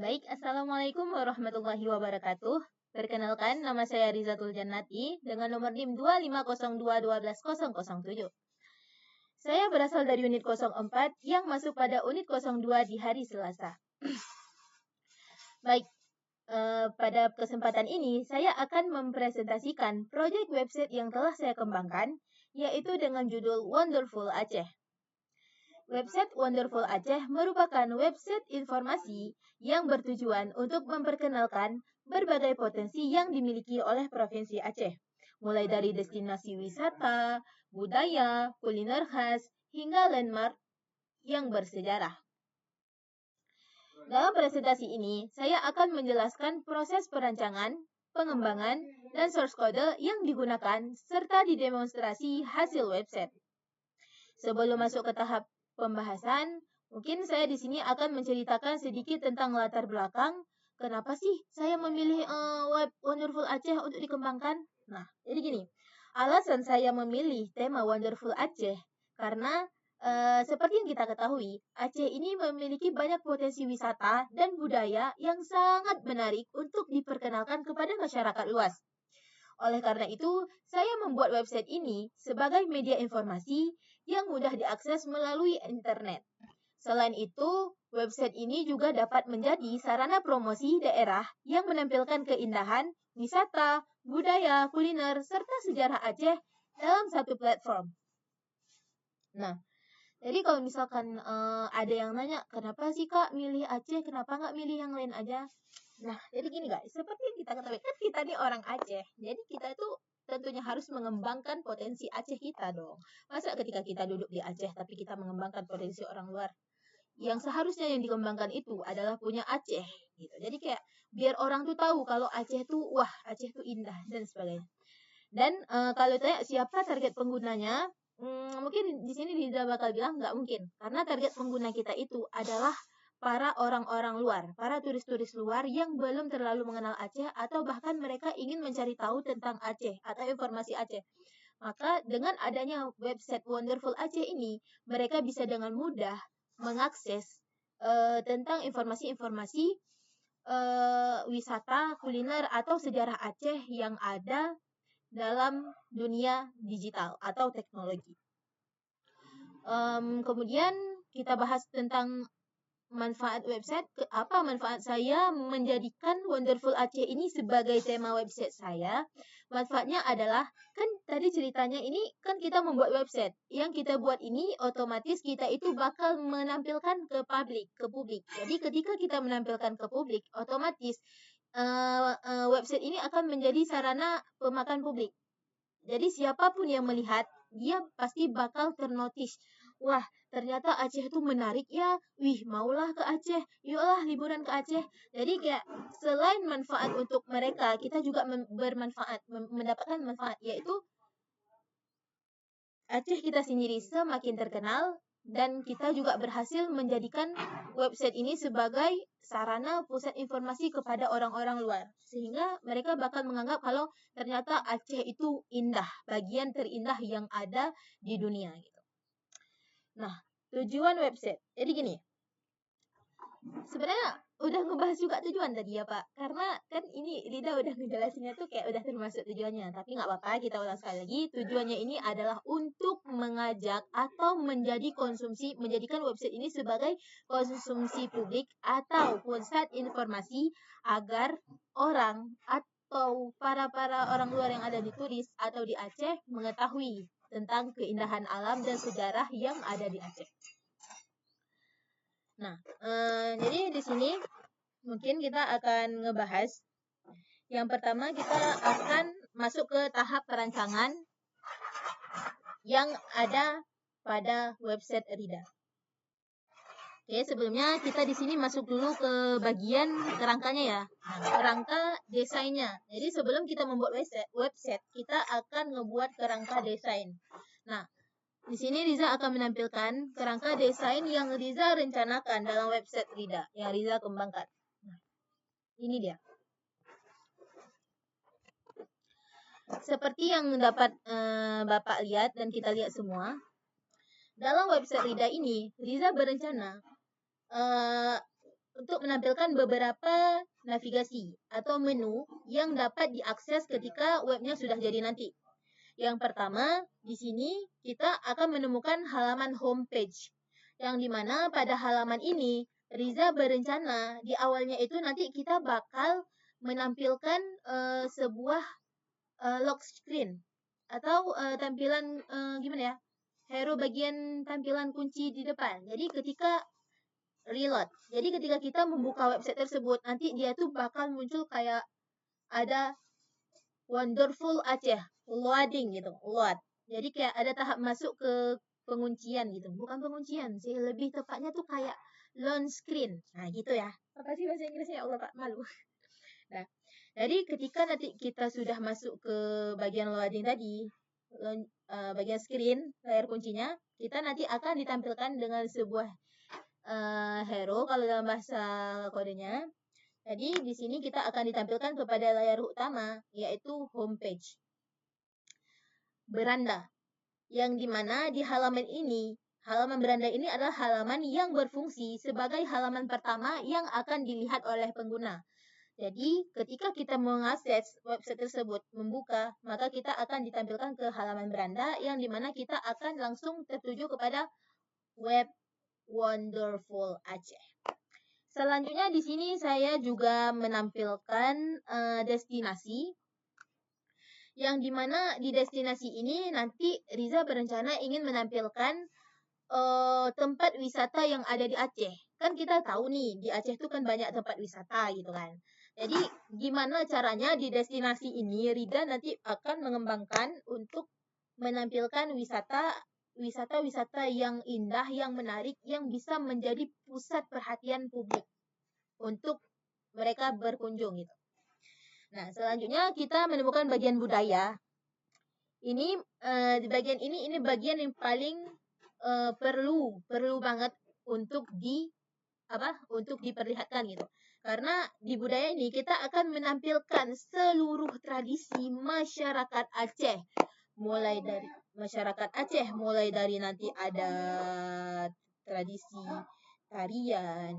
Baik, Assalamualaikum warahmatullahi wabarakatuh. Perkenalkan, nama saya Rizatul Jannati dengan nomor NIM 250212007. Saya berasal dari unit 04 yang masuk pada unit 02 di hari Selasa. Baik, pada kesempatan ini saya akan mempresentasikan proyek website yang telah saya kembangkan, yaitu dengan judul Wonderful Aceh. Website Wonderful Aceh merupakan website informasi yang bertujuan untuk memperkenalkan berbagai potensi yang dimiliki oleh Provinsi Aceh, mulai dari destinasi wisata, budaya, kuliner khas, hingga landmark yang bersejarah. Dalam presentasi ini, saya akan menjelaskan proses perancangan, pengembangan, dan source code yang digunakan, serta didemonstrasi hasil website. Sebelum masuk ke tahap pembahasan, mungkin saya di sini akan menceritakan sedikit tentang latar belakang. Kenapa sih saya memilih web Wonderful Aceh untuk dikembangkan? Nah, jadi gini. Alasan saya memilih tema Wonderful Aceh karena seperti yang kita ketahui, Aceh ini memiliki banyak potensi wisata dan budaya yang sangat menarik untuk diperkenalkan kepada masyarakat luas. Oleh karena itu, saya membuat website ini sebagai media informasi yang mudah diakses melalui internet. Selain itu, website ini juga dapat menjadi sarana promosi daerah yang menampilkan keindahan, wisata, budaya, kuliner, serta sejarah Aceh dalam satu platform. Nah, jadi kalau misalkan ada yang nanya, kenapa sih Kak milih Aceh, kenapa nggak milih yang lain aja? Nah, jadi gini guys, seperti yang kita ketahui, kan kita nih orang Aceh, jadi kita itu tentunya harus mengembangkan potensi Aceh kita dong. Masa ketika kita duduk di Aceh, tapi kita mengembangkan potensi orang luar? Yang seharusnya yang dikembangkan itu adalah punya Aceh, gitu. Jadi kayak, biar orang tuh tahu kalau Aceh tuh, wah Aceh tuh indah, dan sebagainya. Dan kalau tanya siapa target penggunanya, mungkin di sini Liza bakal bilang nggak mungkin. Karena target pengguna kita itu adalah para orang-orang luar, para turis-turis luar yang belum terlalu mengenal Aceh atau bahkan mereka ingin mencari tahu tentang Aceh atau informasi Aceh. Maka dengan adanya website Wonderful Aceh ini, mereka bisa dengan mudah mengakses tentang informasi-informasi wisata, kuliner, atau sejarah Aceh yang ada dalam dunia digital atau teknologi. Kemudian kita bahas tentang manfaat website. Apa manfaat saya menjadikan Wonderful Aceh ini sebagai tema website saya? Manfaatnya adalah, kan tadi ceritanya ini kan kita membuat website. Yang kita buat ini otomatis kita itu bakal menampilkan ke publik. Jadi ketika kita menampilkan ke publik, otomatis website ini akan menjadi sarana pemakan publik. Jadi siapapun yang melihat, dia pasti bakal ternotis. Wah, ternyata Aceh itu menarik ya. Wih, maulah ke Aceh. Yuklah liburan ke Aceh. Jadi kayak selain manfaat untuk mereka, kita juga bermanfaat, mendapatkan manfaat, yaitu Aceh kita sendiri semakin terkenal, dan kita juga berhasil menjadikan website ini sebagai sarana pusat informasi kepada orang-orang luar. Sehingga mereka bakal menganggap kalau ternyata Aceh itu indah, bagian terindah yang ada di dunia gitu. Nah, tujuan website. Jadi gini, sebenarnya udah ngebahas juga tujuan tadi ya Pak, karena kan ini Rida udah ngejelasinnya tuh kayak udah termasuk tujuannya, tapi nggak apa-apa, kita ulang sekali lagi. Tujuannya ini adalah untuk mengajak atau menjadikan website ini sebagai konsumsi publik atau pusat informasi agar orang atau para orang luar yang ada di turis atau di Aceh mengetahui tentang keindahan alam dan sejarah yang ada di Aceh. Nah, jadi di sini mungkin kita akan ngebahas. Yang pertama kita akan masuk ke tahap perancangan yang ada pada website Rida. Oke, sebelumnya kita di sini masuk dulu ke bagian kerangkanya ya. Nah, kerangka desainnya. Jadi sebelum kita membuat website, kita akan ngebuat kerangka desain. Nah, di sini Riza akan menampilkan kerangka desain yang Riza rencanakan dalam website Rida, yang Riza kembangkan. Nah, ini dia. Seperti yang dapat Bapak lihat dan kita lihat semua, dalam website Rida ini, Riza berencana untuk menampilkan beberapa navigasi atau menu yang dapat diakses ketika webnya sudah jadi nanti. Yang pertama, di sini kita akan menemukan halaman homepage, yang dimana pada halaman ini, Riza berencana di awalnya itu nanti kita bakal menampilkan sebuah lock screen atau tampilan gimana ya, hero bagian tampilan kunci di depan. Jadi ketika reload, jadi ketika kita membuka website tersebut, nanti dia tuh bakal muncul kayak ada Wonderful Aceh, loading gitu, load. Jadi kayak ada tahap masuk ke penguncian gitu. Bukan penguncian sih, lebih tepatnya tuh kayak launch screen. Nah gitu ya. Apa sih bahasa Inggrisnya? Ya Allah Pak, malu. Nah, jadi ketika nanti kita sudah masuk ke bagian loading tadi, bagian screen, layar kuncinya, kita nanti akan ditampilkan dengan sebuah hero kalau dalam bahasa kodenya. Jadi di sini kita akan ditampilkan kepada layar utama, yaitu homepage. Beranda, yang dimana di halaman ini, halaman beranda ini adalah halaman yang berfungsi sebagai halaman pertama yang akan dilihat oleh pengguna. Jadi ketika kita mengakses website tersebut, membuka, maka kita akan ditampilkan ke halaman beranda yang dimana kita akan langsung tertuju kepada web Wonderful Aceh. Selanjutnya di sini saya juga menampilkan destinasi, yang dimana di destinasi ini nanti Riza berencana ingin menampilkan tempat wisata yang ada di Aceh. Kan kita tahu nih, di Aceh itu kan banyak tempat wisata gitu kan. Jadi gimana caranya di destinasi ini Rida nanti akan mengembangkan untuk menampilkan wisata yang indah, yang menarik, yang bisa menjadi pusat perhatian publik untuk mereka berkunjung gitu. Nah, selanjutnya kita menemukan bagian budaya. Ini di bagian ini bagian yang paling perlu banget untuk diperlihatkan gitu. Karena di budaya ini kita akan menampilkan seluruh tradisi masyarakat Aceh. Mulai dari nanti ada tradisi tarian,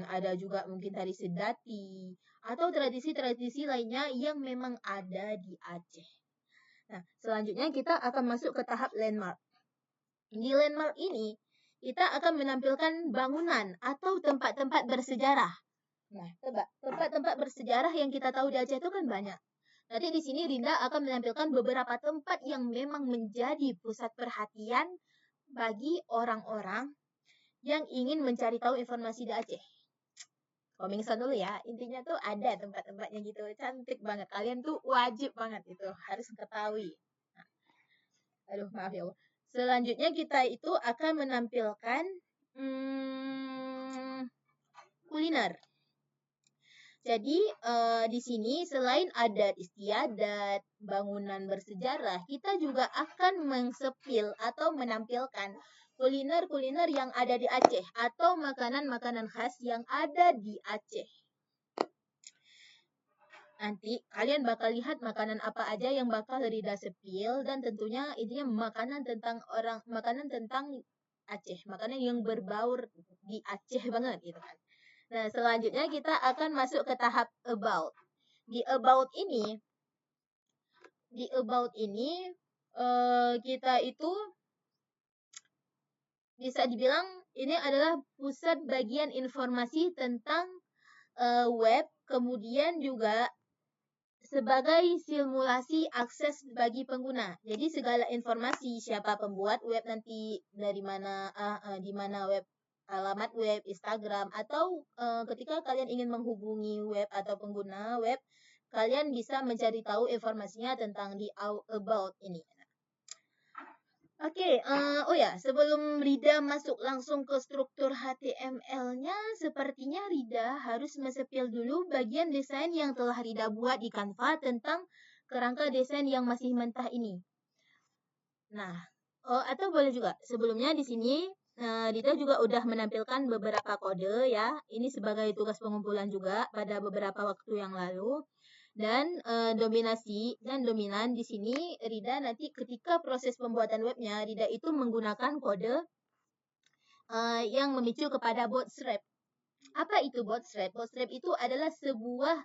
ada juga mungkin tari sedati, atau tradisi-tradisi lainnya yang memang ada di Aceh. Nah, selanjutnya kita akan masuk ke tahap landmark. Di landmark ini, kita akan menampilkan bangunan atau tempat-tempat bersejarah. Nah, tempat-tempat bersejarah yang kita tahu di Aceh itu kan banyak. Nanti di sini Rinda akan menampilkan beberapa tempat yang memang menjadi pusat perhatian bagi orang-orang yang ingin mencari tahu informasi di Aceh. Coming soon dulu ya, intinya tuh ada tempat-tempatnya gitu, cantik banget. Kalian tuh wajib banget itu, harus ketahui. Nah, aduh maaf ya Allah. Selanjutnya kita itu akan menampilkan kuliner. Jadi di sini selain adat istiadat, bangunan bersejarah, kita juga akan mengsepil atau menampilkan kuliner-kuliner yang ada di Aceh atau makanan-makanan khas yang ada di Aceh. Nanti kalian bakal lihat makanan apa aja yang bakal Rida sepil, dan tentunya intinya makanan tentang Aceh, makanan yang berbaur di Aceh banget gitu kan. Nah, selanjutnya kita akan masuk ke tahap about. Di about ini kita itu bisa dibilang ini adalah pusat bagian informasi tentang web, kemudian juga sebagai simulasi akses bagi pengguna. Jadi segala informasi siapa pembuat web nanti, dari mana di mana web, alamat web, Instagram, atau ketika kalian ingin menghubungi web atau pengguna web, kalian bisa mencari tahu informasinya tentang di about ini. Oke, oh ya, sebelum Rida masuk langsung ke struktur HTML-nya, sepertinya Rida harus mesepil dulu bagian desain yang telah Rida buat di Canva tentang kerangka desain yang masih mentah ini. Nah, atau boleh juga, sebelumnya di sini Rida juga udah menampilkan beberapa kode ya. Ini sebagai tugas pengumpulan juga pada beberapa waktu yang lalu. Dan dominasi dan dominan di sini Rida nanti ketika proses pembuatan webnya, Rida itu menggunakan kode yang memicu kepada bootstrap. Apa itu Bootstrap? Bootstrap itu adalah sebuah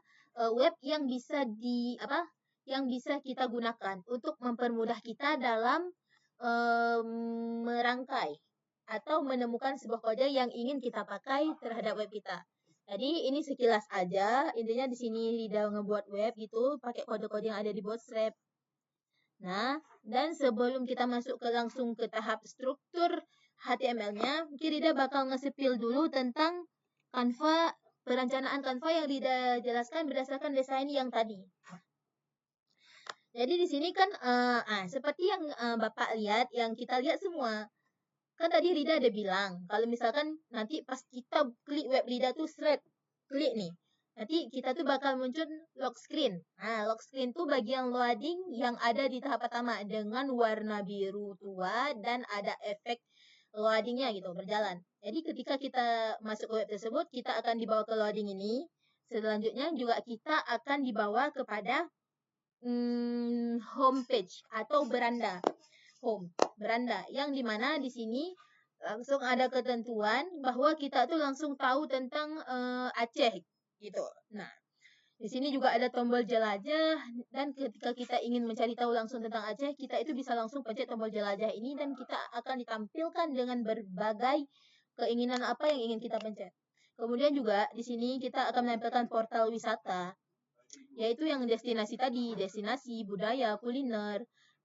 web yang bisa yang bisa kita gunakan untuk mempermudah kita dalam merangkai atau menemukan sebuah kode yang ingin kita pakai terhadap web kita. Jadi ini sekilas aja, intinya di sini Rida ngebuat web gitu pakai kode-kode yang ada di Bootstrap. Nah, dan sebelum kita masuk langsung ke tahap struktur HTML-nya, mungkin Rida bakal nge-spill dulu tentang Canva, perencanaan Canva yang Rida jelaskan berdasarkan desain yang tadi. Jadi di sini kan seperti yang Bapak lihat, yang kita lihat semua. Kan tadi Rida ada bilang, kalau misalkan nanti pas kita klik web Rida tuh klik nih. Nanti kita tuh bakal muncul lock screen. Nah, lock screen tuh bagian loading yang ada di tahap pertama dengan warna biru tua dan ada efek loadingnya gitu, berjalan. Jadi ketika kita masuk ke web tersebut, kita akan dibawa ke loading ini. Selanjutnya juga kita akan dibawa kepada homepage atau beranda. Beranda yang dimana di sini langsung ada ketentuan bahwa kita tuh langsung tahu tentang Aceh gitu. Nah, di sini juga ada tombol jelajah dan ketika kita ingin mencari tahu langsung tentang Aceh, kita itu bisa langsung pencet tombol jelajah ini dan kita akan ditampilkan dengan berbagai keinginan apa yang ingin kita pencet. Kemudian juga di sini kita akan menampilkan portal wisata, yaitu yang destinasi tadi, destinasi, budaya, kuliner,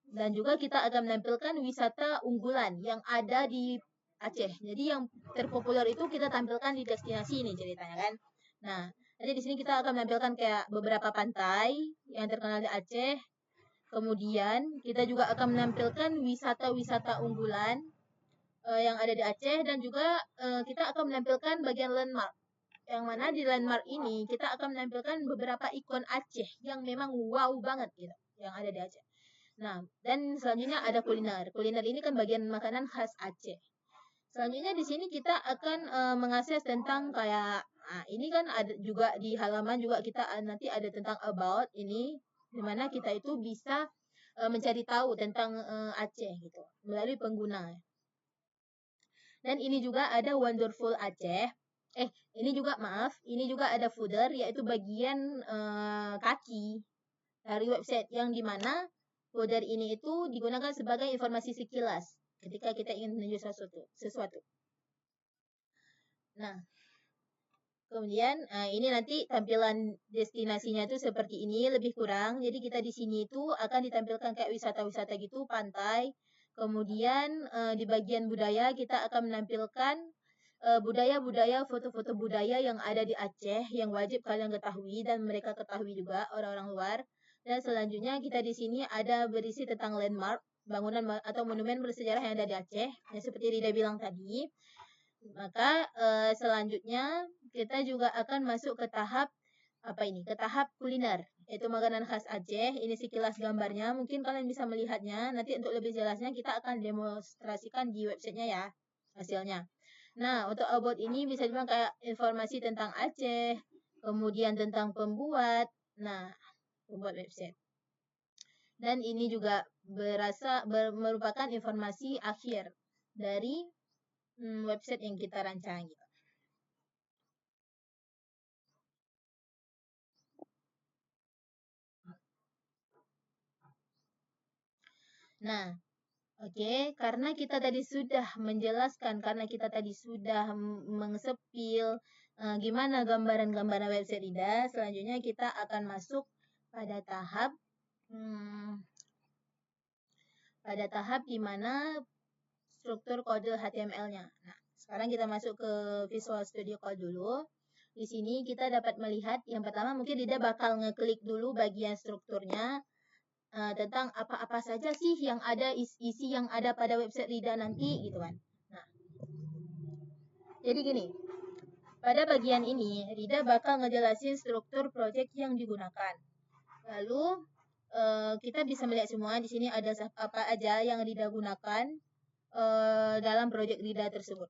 dan juga kita akan menampilkan wisata unggulan yang ada di Aceh. Jadi yang terpopuler itu kita tampilkan di destinasi ini ceritanya kan. Nah, jadi di sini kita akan menampilkan kayak beberapa pantai yang terkenal di Aceh. Kemudian kita juga akan menampilkan wisata-wisata unggulan yang ada di Aceh dan juga kita akan menampilkan bagian landmark. Yang mana di landmark ini kita akan menampilkan beberapa ikon Aceh yang memang wow banget gitu, yang ada di Aceh. Nah, dan selanjutnya ada kuliner. Kuliner ini kan bagian makanan khas Aceh. Selanjutnya di sini kita akan mengakses tentang kayak ini kan ada juga di halaman juga kita nanti ada tentang about ini, dimana kita itu bisa mencari tahu tentang Aceh gitu melalui pengguna. Dan ini juga ada Wonderful Aceh. Ini juga ada footer, yaitu bagian kaki dari website yang dimana footer ini itu digunakan sebagai informasi sekilas ketika kita ingin menuju sesuatu. Nah, kemudian ini nanti tampilan destinasinya itu seperti ini lebih kurang. Jadi kita di sini itu akan ditampilkan kayak wisata-wisata gitu, pantai. Kemudian di bagian budaya kita akan menampilkan budaya-budaya, foto-foto budaya yang ada di Aceh yang wajib kalian ketahui dan mereka ketahui juga orang-orang luar. Dan selanjutnya kita di sini ada berisi tentang landmark, bangunan atau monumen bersejarah yang ada di Aceh, yang seperti Rida bilang tadi. Maka selanjutnya kita juga akan masuk ke tahap ke tahap kuliner, yaitu makanan khas Aceh. Ini sekilas gambarnya, mungkin kalian bisa melihatnya. Nanti untuk lebih jelasnya kita akan demonstrasikan di websitenya ya, hasilnya. Nah, untuk about ini bisa dibilang kayak informasi tentang Aceh, kemudian tentang pembuat, pembuat website. Dan ini juga merupakan informasi akhir dari website yang kita rancang gitu. Nah, oke, karena kita tadi sudah menjelaskan, karena kita tadi sudah mengsepil gimana gambaran-gambaran website Rida, selanjutnya kita akan masuk pada tahap di mana struktur kode HTML-nya. Nah, sekarang kita masuk ke Visual Studio Code dulu. Di sini kita dapat melihat yang pertama mungkin Rida bakal ngeklik dulu bagian strukturnya tentang apa-apa saja sih yang ada isi yang ada pada website Rida nanti gitu kan. Nah, jadi gini. Pada bagian ini Rida bakal ngejelasin struktur project yang digunakan. Lalu kita bisa melihat semua di sini ada apa aja yang Rida gunakan dalam project Rida tersebut.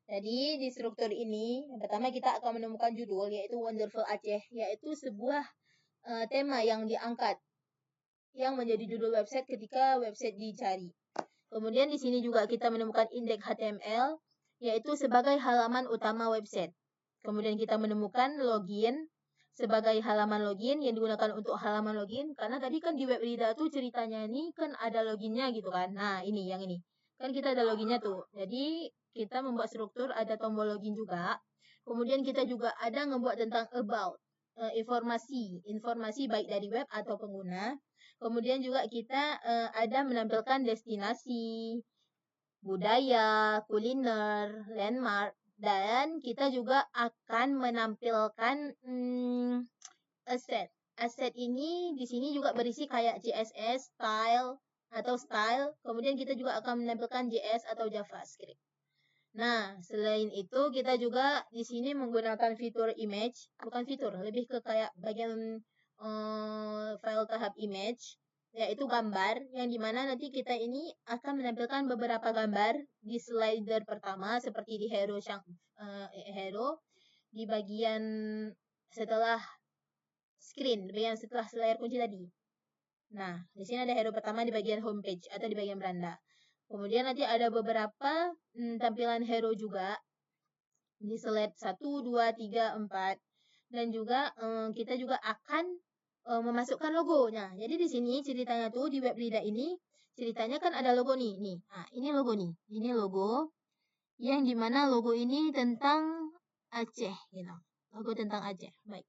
Jadi di struktur ini, yang pertama kita akan menemukan judul yaitu Wonderful Aceh, yaitu sebuah tema yang diangkat yang menjadi judul website ketika website dicari. Kemudian di sini juga kita menemukan indeks HTML yaitu sebagai halaman utama website. Kemudian kita menemukan login sebagai halaman login yang digunakan untuk halaman login, karena tadi kan di web reader tuh ceritanya ini kan ada loginnya gitu kan. Nah, ini yang ini. Kan kita ada loginnya tuh. Jadi kita membuat struktur ada tombol login juga. Kemudian kita juga ada ngebuat tentang about, informasi baik dari web atau pengguna. Kemudian juga kita ada menampilkan destinasi, budaya, kuliner, landmark, dan kita juga akan menampilkan aset. Aset ini di sini juga berisi kayak CSS, style. Kemudian kita juga akan menampilkan JS atau JavaScript. Nah, selain itu kita juga di sini menggunakan fitur image, bukan fitur, lebih ke kayak bagian file tahap image, yaitu gambar, yang dimana nanti kita ini akan menampilkan beberapa gambar di slider pertama seperti di hero di bagian setelah screen, bagian setelah layar kunci tadi. Nah, di sini ada hero pertama di bagian homepage atau di bagian beranda. Kemudian nanti ada beberapa tampilan hero juga di slide 1, 2, 3, 4. Dan juga kita juga akan memasukkan logonya. Jadi di sini ceritanya tuh di web reader ini ceritanya kan ada logo nih. Nah, ini logo nih. Ini logo yang dimana logo ini tentang Aceh gitu. Logo tentang Aceh. Baik.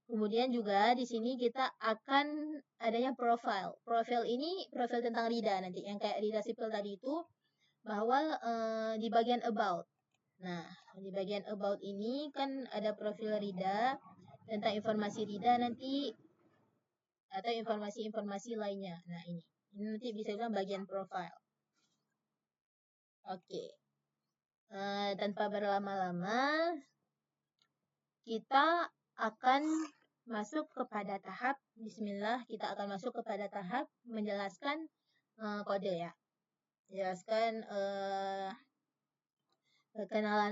Kemudian juga di sini kita akan adanya profile. Profil ini profil tentang Rida nanti yang kayak Rida Sipil tadi itu, bahwa di bagian about. Nah, di bagian about ini kan ada profil Rida tentang informasi Rida nanti atau informasi-informasi lainnya. Nah, ini nanti bisa bilang bagian profile. Oke. Tanpa berlama-lama, kita akan masuk kepada tahap bismillah, kita akan masuk kepada tahap menjelaskan kode ya. Jelaskan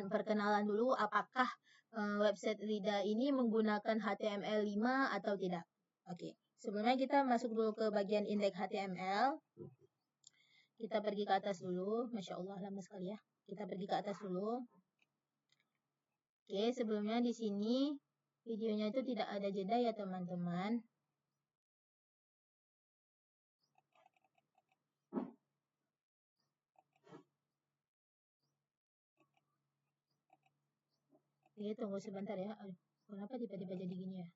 perkenalan dulu apakah website Rida ini menggunakan HTML5 atau tidak. Oke. Sebelumnya kita masuk dulu ke bagian indeks HTML. Kita pergi ke atas dulu. Masya Allah lama sekali ya. Kita pergi ke atas dulu. Oke, sebelumnya di sini videonya itu tidak ada jeda ya teman-teman. Oke, tunggu sebentar ya. Aduh, kenapa tiba-tiba jadi gini ya?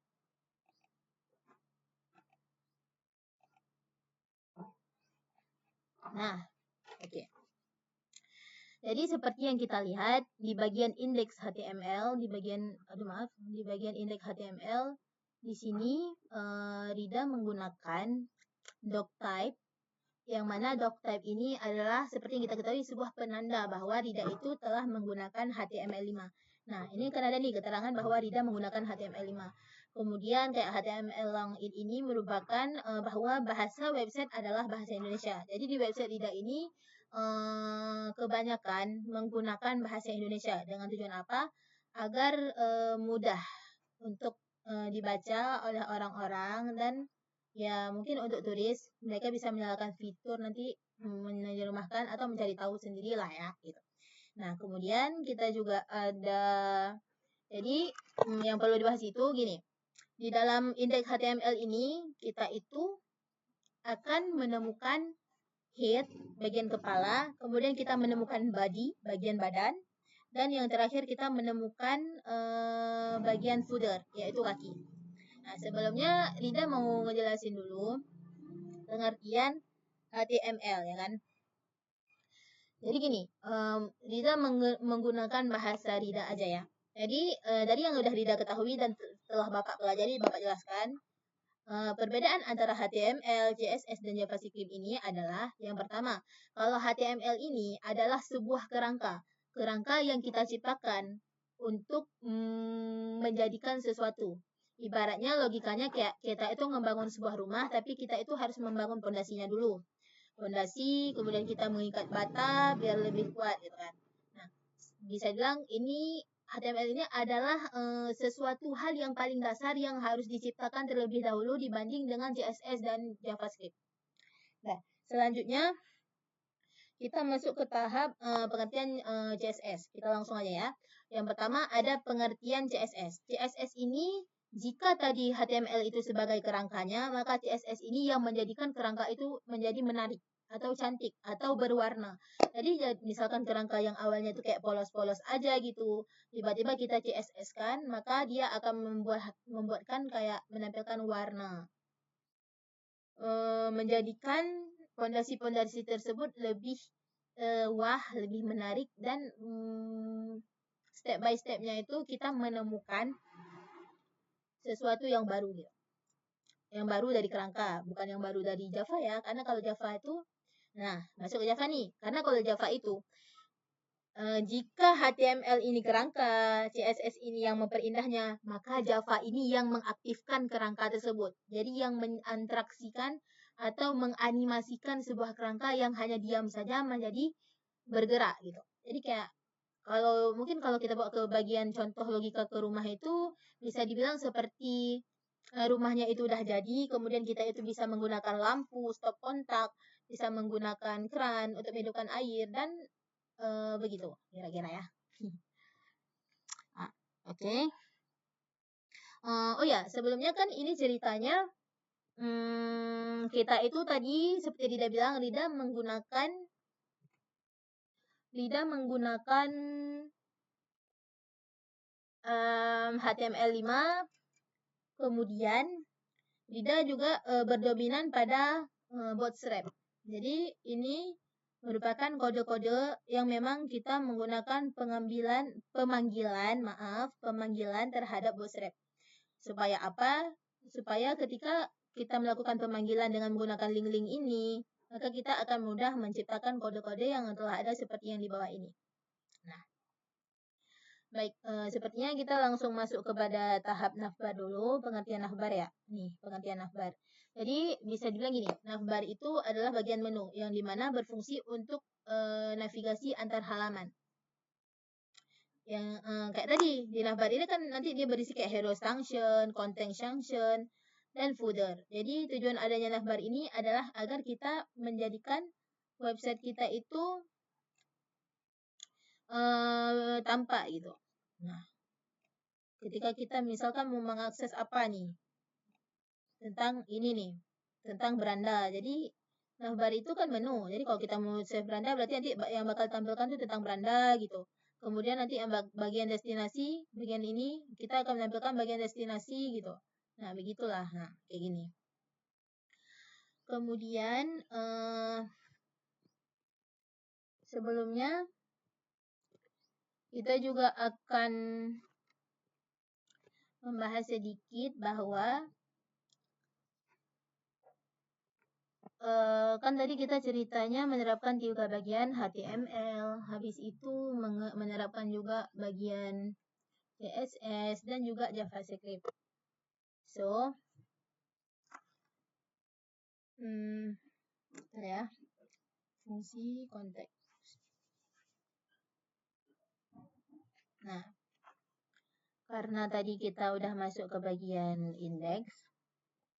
Nah, oke. Jadi seperti yang kita lihat di bagian indeks HTML, di bagian indeks HTML di sini Rida menggunakan doctype, yang mana doctype ini adalah seperti yang kita ketahui sebuah penanda bahwa Rida itu telah menggunakan HTML5. Nah, ini kan ada nih keterangan bahwa Rida menggunakan HTML5. Kemudian kayak HTML long ini merupakan bahwa bahasa website adalah bahasa Indonesia. Jadi di website Rida ini kebanyakan menggunakan bahasa Indonesia dengan tujuan apa? Agar mudah untuk dibaca oleh orang-orang, dan ya mungkin untuk turis mereka bisa menyalakan fitur nanti menerjemahkan atau mencari tahu sendiri lah ya gitu. Nah, kemudian kita juga ada, jadi yang perlu dibahas itu gini. Di dalam indeks HTML ini kita itu akan menemukan head, bagian kepala, kemudian kita menemukan body, bagian badan, dan yang terakhir kita menemukan bagian footer, yaitu kaki. Nah, sebelumnya Rida mau ngejelasin dulu pengertian HTML ya kan. Jadi gini, Rida menggunakan bahasa Rida aja ya. Jadi dari yang udah Rida ketahui dan telah Bapak pelajari, Bapak jelaskan. Perbedaan antara HTML, CSS, dan JavaScript ini adalah yang pertama, kalau HTML ini adalah sebuah kerangka yang kita ciptakan untuk menjadikan sesuatu. Ibaratnya logikanya kayak kita itu membangun sebuah rumah, tapi kita itu harus membangun pondasinya dulu. Pondasi, kemudian kita mengikat bata biar lebih kuat gitu kan. Nah, bisa bilang ini HTML ini adalah sesuatu hal yang paling dasar yang harus diciptakan terlebih dahulu dibanding dengan CSS dan JavaScript. Nah, selanjutnya kita masuk ke tahap pengertian CSS. Kita langsung aja ya. Yang pertama ada pengertian CSS. CSS ini jika tadi HTML itu sebagai kerangkanya, maka CSS ini yang menjadikan kerangka itu menjadi menarik atau cantik atau berwarna. Jadi misalkan kerangka yang awalnya itu kayak polos-polos aja gitu, tiba-tiba kita CSS kan, maka dia akan membuatkan kayak menampilkan warna. Menjadikan pondasi-pondasi tersebut lebih lebih menarik, dan step by stepnya itu kita menemukan sesuatu yang baru gitu. Yang baru dari kerangka, bukan yang baru dari Java ya. Karena kalau Java itu, nah masuk ke Java nih. Karena kalau Java itu, jika HTML ini kerangka, CSS ini yang memperindahnya, maka Java ini yang mengaktifkan kerangka tersebut. Jadi yang menginteраksikan atau menganimasikan sebuah kerangka yang hanya diam saja menjadi bergerak gitu. Jadi kayak mungkin kalau kita bawa ke bagian contoh logika ke rumah itu bisa dibilang seperti rumahnya itu udah jadi, kemudian kita itu bisa menggunakan lampu, stop kontak, bisa menggunakan keran untuk menghidupkan air, dan begitu kira-kira ya. Oke. Oh ya, sebelumnya kan ini ceritanya kita itu tadi seperti Rida bilang, Rida menggunakan HTML5, kemudian Rida juga berdominan pada Bootstrap. Jadi ini merupakan kode-kode yang memang kita menggunakan pemanggilan terhadap Bootstrap. Supaya apa? Supaya ketika kita melakukan pemanggilan dengan menggunakan link-link ini, maka kita akan mudah menciptakan kode-kode yang telah ada seperti yang di bawah ini. Nah, baik, sepertinya kita langsung masuk kepada tahap navbar dulu, pengertian navbar ya. Nih, pengertian navbar. Jadi bisa dibilang gini, navbar itu adalah bagian menu yang dimana berfungsi untuk navigasi antar halaman. Yang kayak tadi di navbar ini kan nanti dia berisi kayak hero function, content function, dan footer. Jadi tujuan adanya navbar ini adalah agar kita menjadikan website kita itu tampak gitu. Nah, ketika kita misalkan mau mengakses apa nih tentang ini nih, tentang beranda. Jadi navbar itu kan menu. Jadi kalau kita mau save beranda, berarti nanti yang bakal tampilkan itu tentang beranda gitu. Kemudian nanti yang bagian destinasi, bagian ini kita akan menampilkan bagian destinasi gitu. Nah, begitulah. Nah, kayak gini. Kemudian sebelumnya kita juga akan membahas sedikit bahwa kan tadi kita ceritanya menerapkan 3 bagian HTML, habis itu menerapkan juga bagian CSS dan juga JavaScript. So, ya, fungsi konteks. Nah, karena tadi kita udah masuk ke bagian indeks,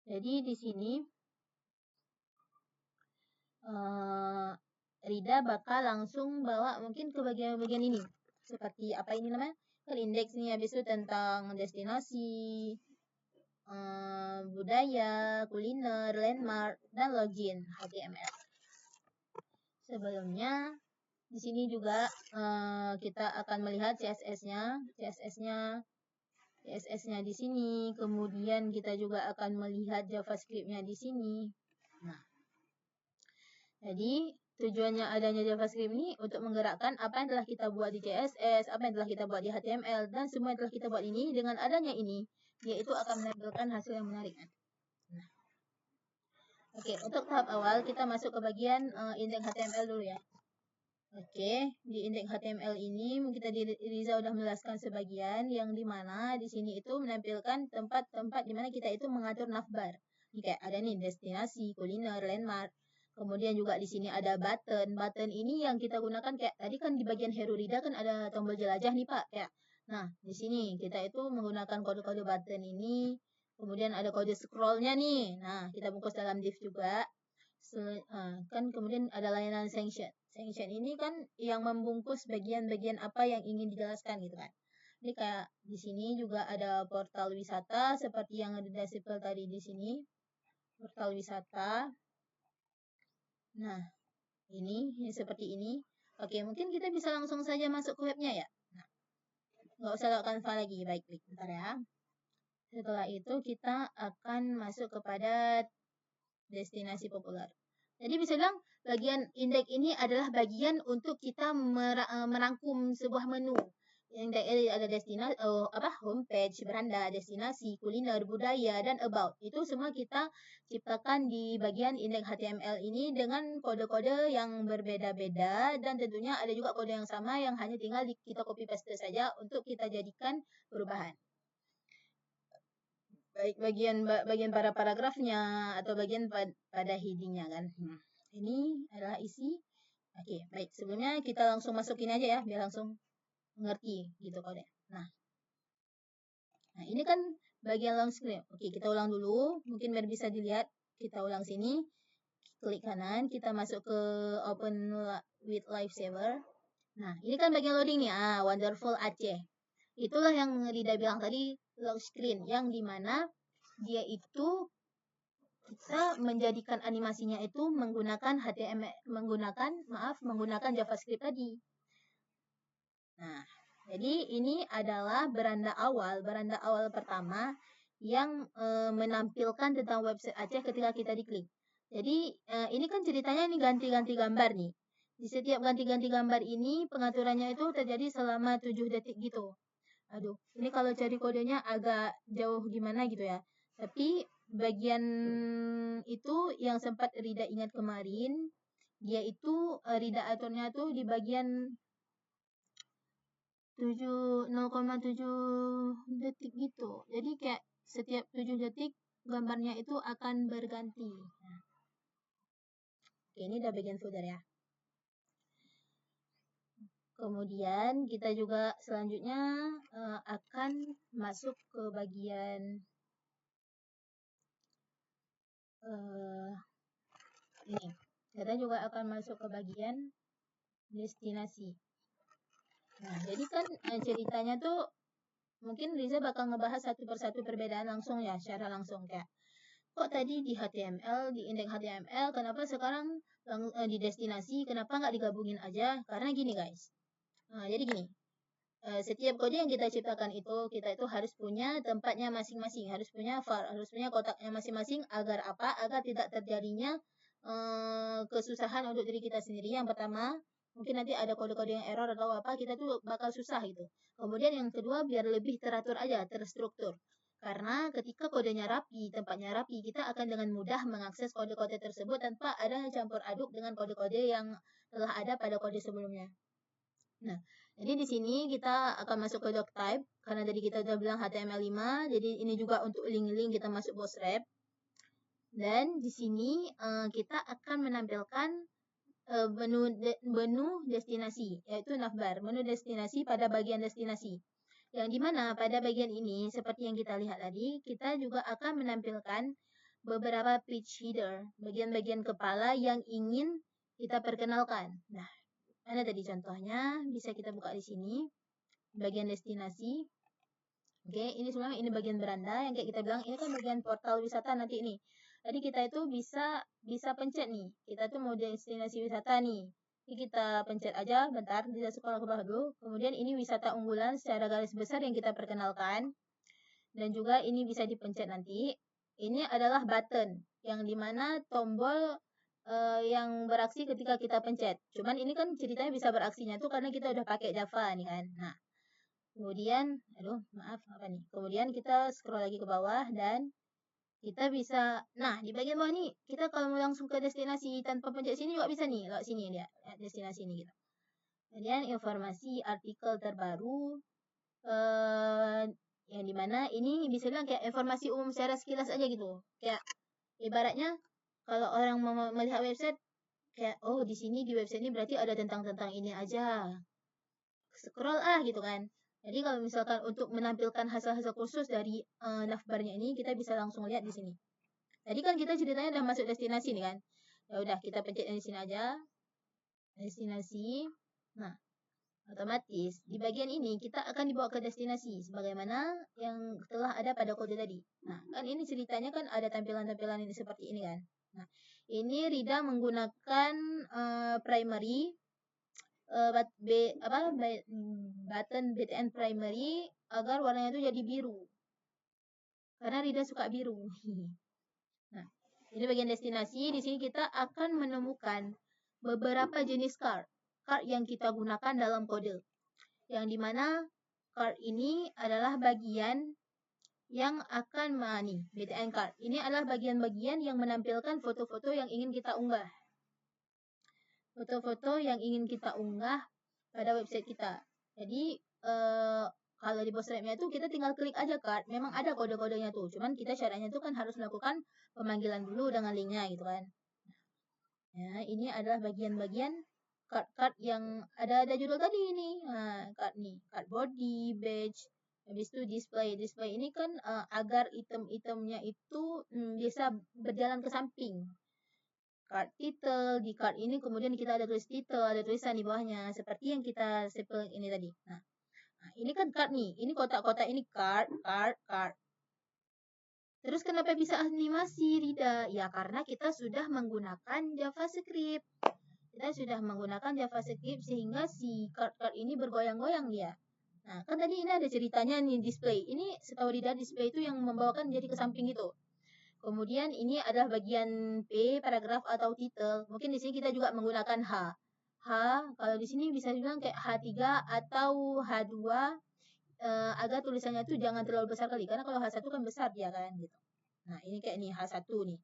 jadi di sini Rida bakal langsung bawa mungkin ke bagian-bagian ini. Seperti apa ini namanya? Kan indeks nih, habis itu tentang destinasi, budaya, kuliner, landmark, dan login HTML. Sebelumnya di sini juga kita akan melihat CSS-nya di sini. Kemudian kita juga akan melihat JavaScript-nya di sini. Nah, jadi tujuannya adanya JavaScript ini untuk menggerakkan apa yang telah kita buat di CSS, apa yang telah kita buat di HTML, dan semua yang telah kita buat ini. Dengan adanya ini, yaitu akan menampilkan hasil yang menarik. Nah, oke, untuk tahap awal kita masuk ke bagian indeks HTML dulu ya. Oke, di indeks HTML ini kita di Riza udah menjelaskan sebagian, yang dimana di sini itu menampilkan tempat-tempat dimana kita itu mengatur navbar. Ini kayak ada nih destinasi, kuliner, landmark. Kemudian juga di sini ada button. Button ini yang kita gunakan kayak tadi kan di bagian hero Rida kan ada tombol jelajah nih Pak. Kayak, nah di sini kita itu menggunakan kode-kode button ini. Kemudian ada kode scrollnya nih. Nah kita bungkus dalam div juga. Kan kemudian ada layanan sanction Section ini kan yang membungkus bagian-bagian apa yang ingin dijelaskan gitu kan. Jadi kayak di sini juga ada portal wisata seperti yang ada Decibel tadi di sini. Portal wisata. Nah, ini seperti ini. Oke, mungkin kita bisa langsung saja masuk ke webnya ya. Nah, nggak usah lewat Canva lagi. Baik, bentar ya. Setelah itu kita akan masuk kepada destinasi populer. Jadi bisa bilang bagian indeks ini adalah bagian untuk kita merangkum sebuah menu. Indeks ada destinasi, homepage, beranda, destinasi, kuliner, budaya, dan about. Itu semua kita ciptakan di bagian indeks HTML ini dengan kode-kode yang berbeda-beda, dan tentunya ada juga kode yang sama yang hanya tinggal kita copy paste saja untuk kita jadikan perubahan. Baik bagian pada paragrafnya atau bagian pada headingnya kan. Ini adalah isi. Oke, baik. Sebelumnya kita langsung masukin aja ya, biar langsung ngerti gitu kode. Nah, ini kan bagian long screen. Oke, kita ulang dulu. Mungkin biar bisa dilihat. Kita ulang sini. Klik kanan, kita masuk ke Open with Live Saver. Nah, ini kan bagian loading nih. Wonderful Aceh. Itulah yang Rida bilang tadi, long screen, yang dimana dia itu kita menjadikan animasinya itu menggunakan HTML, menggunakan JavaScript tadi. Nah, jadi ini adalah beranda awal pertama yang menampilkan tentang website Aceh ketika kita diklik. Jadi ini kan ceritanya ini ganti-ganti gambar nih. Di setiap ganti-ganti gambar ini pengaturannya itu terjadi selama 7 detik gitu. Aduh, ini kalau cari kodenya agak jauh gimana gitu ya. Tapi bagian itu yang sempat Rida ingat kemarin, dia itu Rida aturnya tuh di bagian 0,7 detik gitu. Jadi kayak setiap 7 detik gambarnya itu akan berganti. Nah. Oke, ini udah bagian footer ya. Kemudian kita juga selanjutnya akan masuk ke bagian ini. Kita juga akan masuk ke bagian destinasi. Nah, jadi kan ceritanya tuh mungkin Riza bakal ngebahas satu persatu perbedaan langsung ya, secara langsung kayak kok tadi di HTML, di indeks HTML, kenapa sekarang di destinasi, kenapa nggak digabungin aja? Karena gini guys, jadi gini, setiap kode yang kita ciptakan itu, kita itu harus punya tempatnya masing-masing, harus punya var, harus punya kotaknya masing-masing, agar apa? Agar tidak terjadinya kesusahan untuk diri kita sendiri. Yang pertama, mungkin nanti ada kode-kode yang error atau apa, kita tuh bakal susah gitu. Kemudian yang kedua, biar lebih teratur aja, terstruktur. Karena ketika kodenya rapi, tempatnya rapi, kita akan dengan mudah mengakses kode-kode tersebut tanpa ada campur aduk dengan kode-kode yang telah ada pada kode sebelumnya. Nah, jadi di sini kita akan masuk ke doc type, karena tadi kita udah bilang HTML5, jadi ini juga untuk link-link kita masuk Bootstrap. Dan di sini kita akan menampilkan menu destinasi, yaitu navbar, menu destinasi pada bagian destinasi. Yang dimana pada bagian ini, seperti yang kita lihat tadi, kita juga akan menampilkan beberapa page header, bagian-bagian kepala yang ingin kita perkenalkan. Nah, ada tadi contohnya, bisa kita buka di sini, bagian destinasi. Oke, ini sebenarnya ini bagian beranda yang kayak kita bilang, ini kan bagian portal wisata nanti nih. Jadi kita itu bisa pencet nih, kita tuh mau destinasi wisata nih. Ini kita pencet aja, bentar, kita scroll ke bawah dulu. Kemudian ini wisata unggulan secara garis besar yang kita perkenalkan. Dan juga ini bisa dipencet nanti. Ini adalah button, yang dimana tombol yang beraksi ketika kita pencet. Cuman ini kan ceritanya bisa beraksinya tuh karena kita udah pakai Java nih kan. Nah, kemudian, kemudian kita scroll lagi ke bawah dan kita bisa, nah di bagian bawah nih, kita kalau mau langsung ke destinasi tanpa pencet sini juga bisa nih, lewat sini dia, destinasi ini gitu. Kemudian informasi artikel terbaru, yang dimana ini bisa bilang kayak informasi umum secara sekilas aja gitu. Kayak ibaratnya kalau orang mau melihat website, kayak oh di sini di website ini berarti ada tentang ini aja. Scroll gitu kan. Jadi kalau misalkan untuk menampilkan hasil-hasil khusus dari navbarnya ini, kita bisa langsung lihat di sini. Tadi kan kita ceritanya udah masuk destinasi nih kan. Ya udah kita pencet di sini aja. destinasi. Nah, otomatis di bagian ini kita akan dibawa ke destinasi sebagaimana yang telah ada pada kode tadi. Nah, kan ini ceritanya kan ada tampilan-tampilan ini seperti ini kan. Nah, ini Rida menggunakan primary button BTN primary agar warnanya itu jadi biru. Karena Rida suka biru. Nah, ini bagian destinasi. Di sini kita akan menemukan beberapa jenis card yang kita gunakan dalam kode. Yang dimana card ini adalah bagian yang akan BTN card. Ini adalah bagian-bagian yang menampilkan foto-foto yang ingin kita unggah. Foto-foto yang ingin kita unggah pada website kita. Jadi kalau di Bootstrap-nya itu kita tinggal klik aja card. Memang ada kode-kodenya tuh. Cuman kita syaratnya itu kan harus melakukan pemanggilan dulu dengan linknya gitu kan. Ya, ini adalah bagian-bagian card yang ada judul tadi ini. Nah, card nih, card body, badge, habis itu display. Display ini kan agar item-itemnya itu bisa berjalan ke samping. Card title, di card ini kemudian kita ada tulis title, ada tulisan di bawahnya seperti yang kita sampel ini tadi. Nah, ini kan card nih, ini kotak-kotak ini card. Terus kenapa bisa animasi, Rida? Ya karena kita sudah menggunakan JavaScript. Kita sudah menggunakan JavaScript sehingga si card ini bergoyang-goyang dia. Nah, kan tadi ini ada ceritanya nih display. Ini setahu Rida display itu yang membawakan jadi ke samping itu. Kemudian ini adalah bagian P, paragraf atau title. Mungkin di sini kita juga menggunakan H. Kalau di sini bisa dibilang kayak H3 atau H2 agar tulisannya itu jangan terlalu besar kali. Karena kalau H1 kan besar dia kan gitu. Nah, ini kayak nih H1 nih.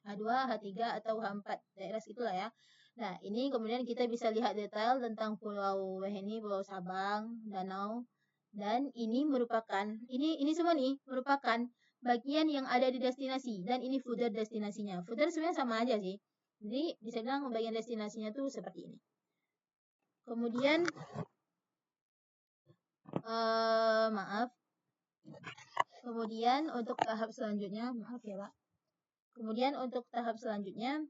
H2, H3 atau H4 daerah segitulah ya. Nah, ini kemudian kita bisa lihat detail tentang Pulau Waheni, Pulau Sabang, Danau. Dan ini merupakan ini semua nih merupakan bagian yang ada di destinasi dan ini footer destinasinya. Footer sebenarnya sama aja sih. Jadi bisa bilang bagian destinasinya tuh seperti ini. Kemudian Kemudian untuk tahap selanjutnya,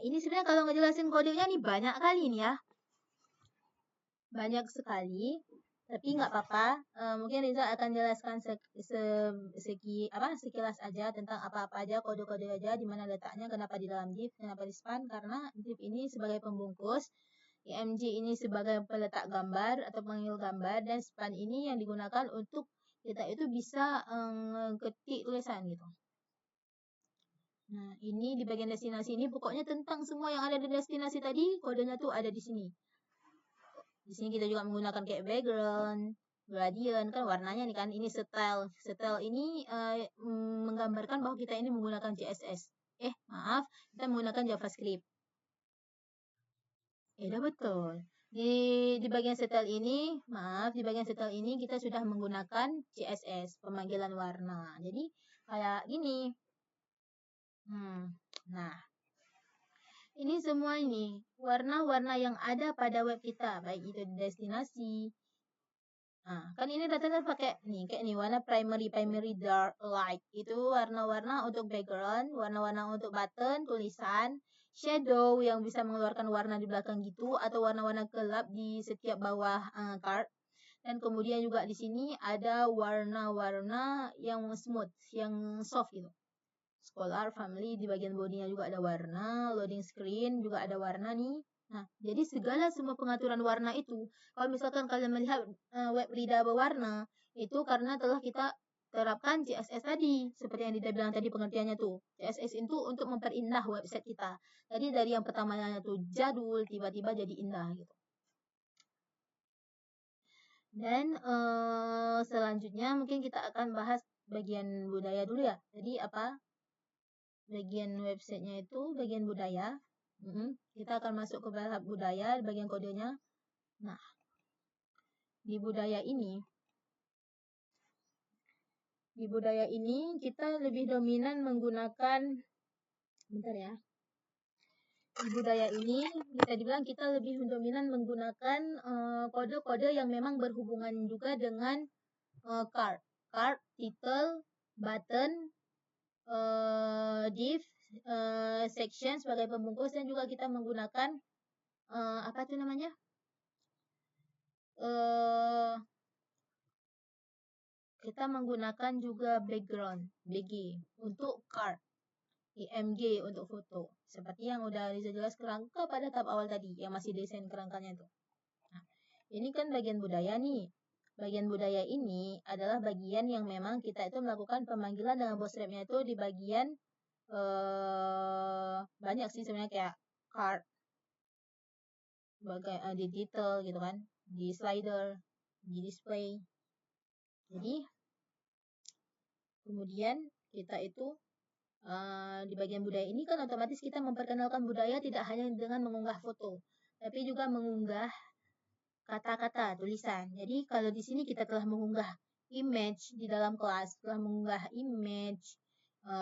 ini sebenarnya kalau ngejelasin kodenya nih banyak kali nih ya. Banyak sekali. Tapi nggak apa-apa, mungkin Riza akan jelaskan sekilas aja tentang apa-apa aja, kode-kode aja, di mana letaknya, kenapa di dalam div, kenapa di span, karena div ini sebagai pembungkus, img ini sebagai peletak gambar atau penghil gambar, dan span ini yang digunakan untuk kita itu bisa ketik tulisan gitu. Nah, ini di bagian destinasi ini pokoknya tentang semua yang ada di destinasi tadi, kodenya tuh ada di sini. Di sini kita juga menggunakan kayak background, gradient, kan warnanya nih kan, ini style. Style ini menggambarkan bahwa kita ini menggunakan CSS. Kita menggunakan JavaScript. Udah betul. Di bagian style ini, kita sudah menggunakan CSS, pemanggilan warna. Jadi kayak gini. Nah, ini semua ini warna-warna yang ada pada web kita, baik itu di destinasi. Nah, kan ini datanya pakai nih kayak nih warna primary dark light. Itu warna-warna untuk background, warna-warna untuk button, tulisan, shadow yang bisa mengeluarkan warna di belakang gitu atau warna-warna gelap di setiap bawah card. Dan kemudian juga di sini ada warna-warna yang smooth, yang soft gitu. Scholar, family, di bagian bodinya juga ada warna, loading screen juga ada warna nih. Nah, jadi semua pengaturan warna itu, kalau misalkan kalian melihat web Rida berwarna, itu karena telah kita terapkan CSS tadi, seperti yang Rida bilang tadi pengertiannya tuh. CSS itu untuk memperindah website kita. Jadi dari yang pertamanya tuh jadul, tiba-tiba jadi indah gitu. Dan selanjutnya mungkin kita akan bahas bagian budaya dulu ya. Jadi bagian websitenya itu bagian budaya. Kita akan masuk ke tahap budaya, bagian kodenya. Nah, di budaya ini kita lebih dominan menggunakan Di budaya ini bisa dibilang kita lebih dominan menggunakan kode-kode yang memang berhubungan juga dengan card, title, button, div, section sebagai pembungkus, dan juga kita menggunakan apa tuh namanya? Kita menggunakan juga background BG untuk card, IMG untuk foto. Seperti yang udah Riza jelas kerangka pada tahap awal tadi, yang masih desain kerangkanya tuh. Nah, ini kan bagian budaya nih. Bagian budaya ini adalah bagian yang memang kita itu melakukan pemanggilan dengan bootstrapnya itu di bagian banyak sih sebenarnya, kayak card, di detail gitu kan, di slider, di display. Jadi kemudian kita itu di bagian budaya ini kan otomatis kita memperkenalkan budaya tidak hanya dengan mengunggah foto, tapi juga mengunggah kata-kata, tulisan. Jadi kalau di sini kita telah mengunggah image di dalam kelas, telah mengunggah image,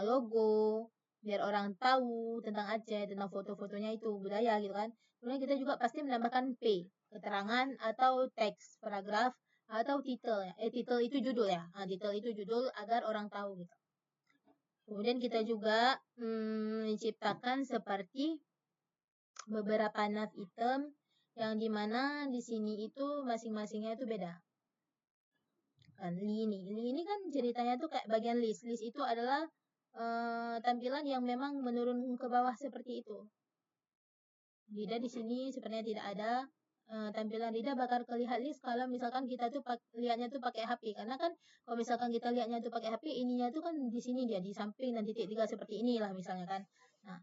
logo, biar orang tahu tentang Aceh, tentang foto-fotonya itu budaya gitu kan. Kemudian kita juga pasti menambahkan P, keterangan atau teks, paragraf atau titel ya. Titel itu judul ya. Titel itu judul agar orang tahu gitu. Kemudian kita juga menciptakan seperti beberapa nav item yang dimana di sini itu masing-masingnya itu beda. Kan ini kan ceritanya tuh kayak bagian list. List itu adalah tampilan yang memang menurun ke bawah seperti itu. Tidak di sini sebenarnya tidak ada tampilan tidak bakal kelihatan list kalau misalkan kita tuh lihatnya tuh pakai HP, karena kan kalau misalkan kita lihatnya tuh pakai HP, ininya tuh kan di sini dia di samping dan titik 3 seperti inilah misalnya kan. Nah,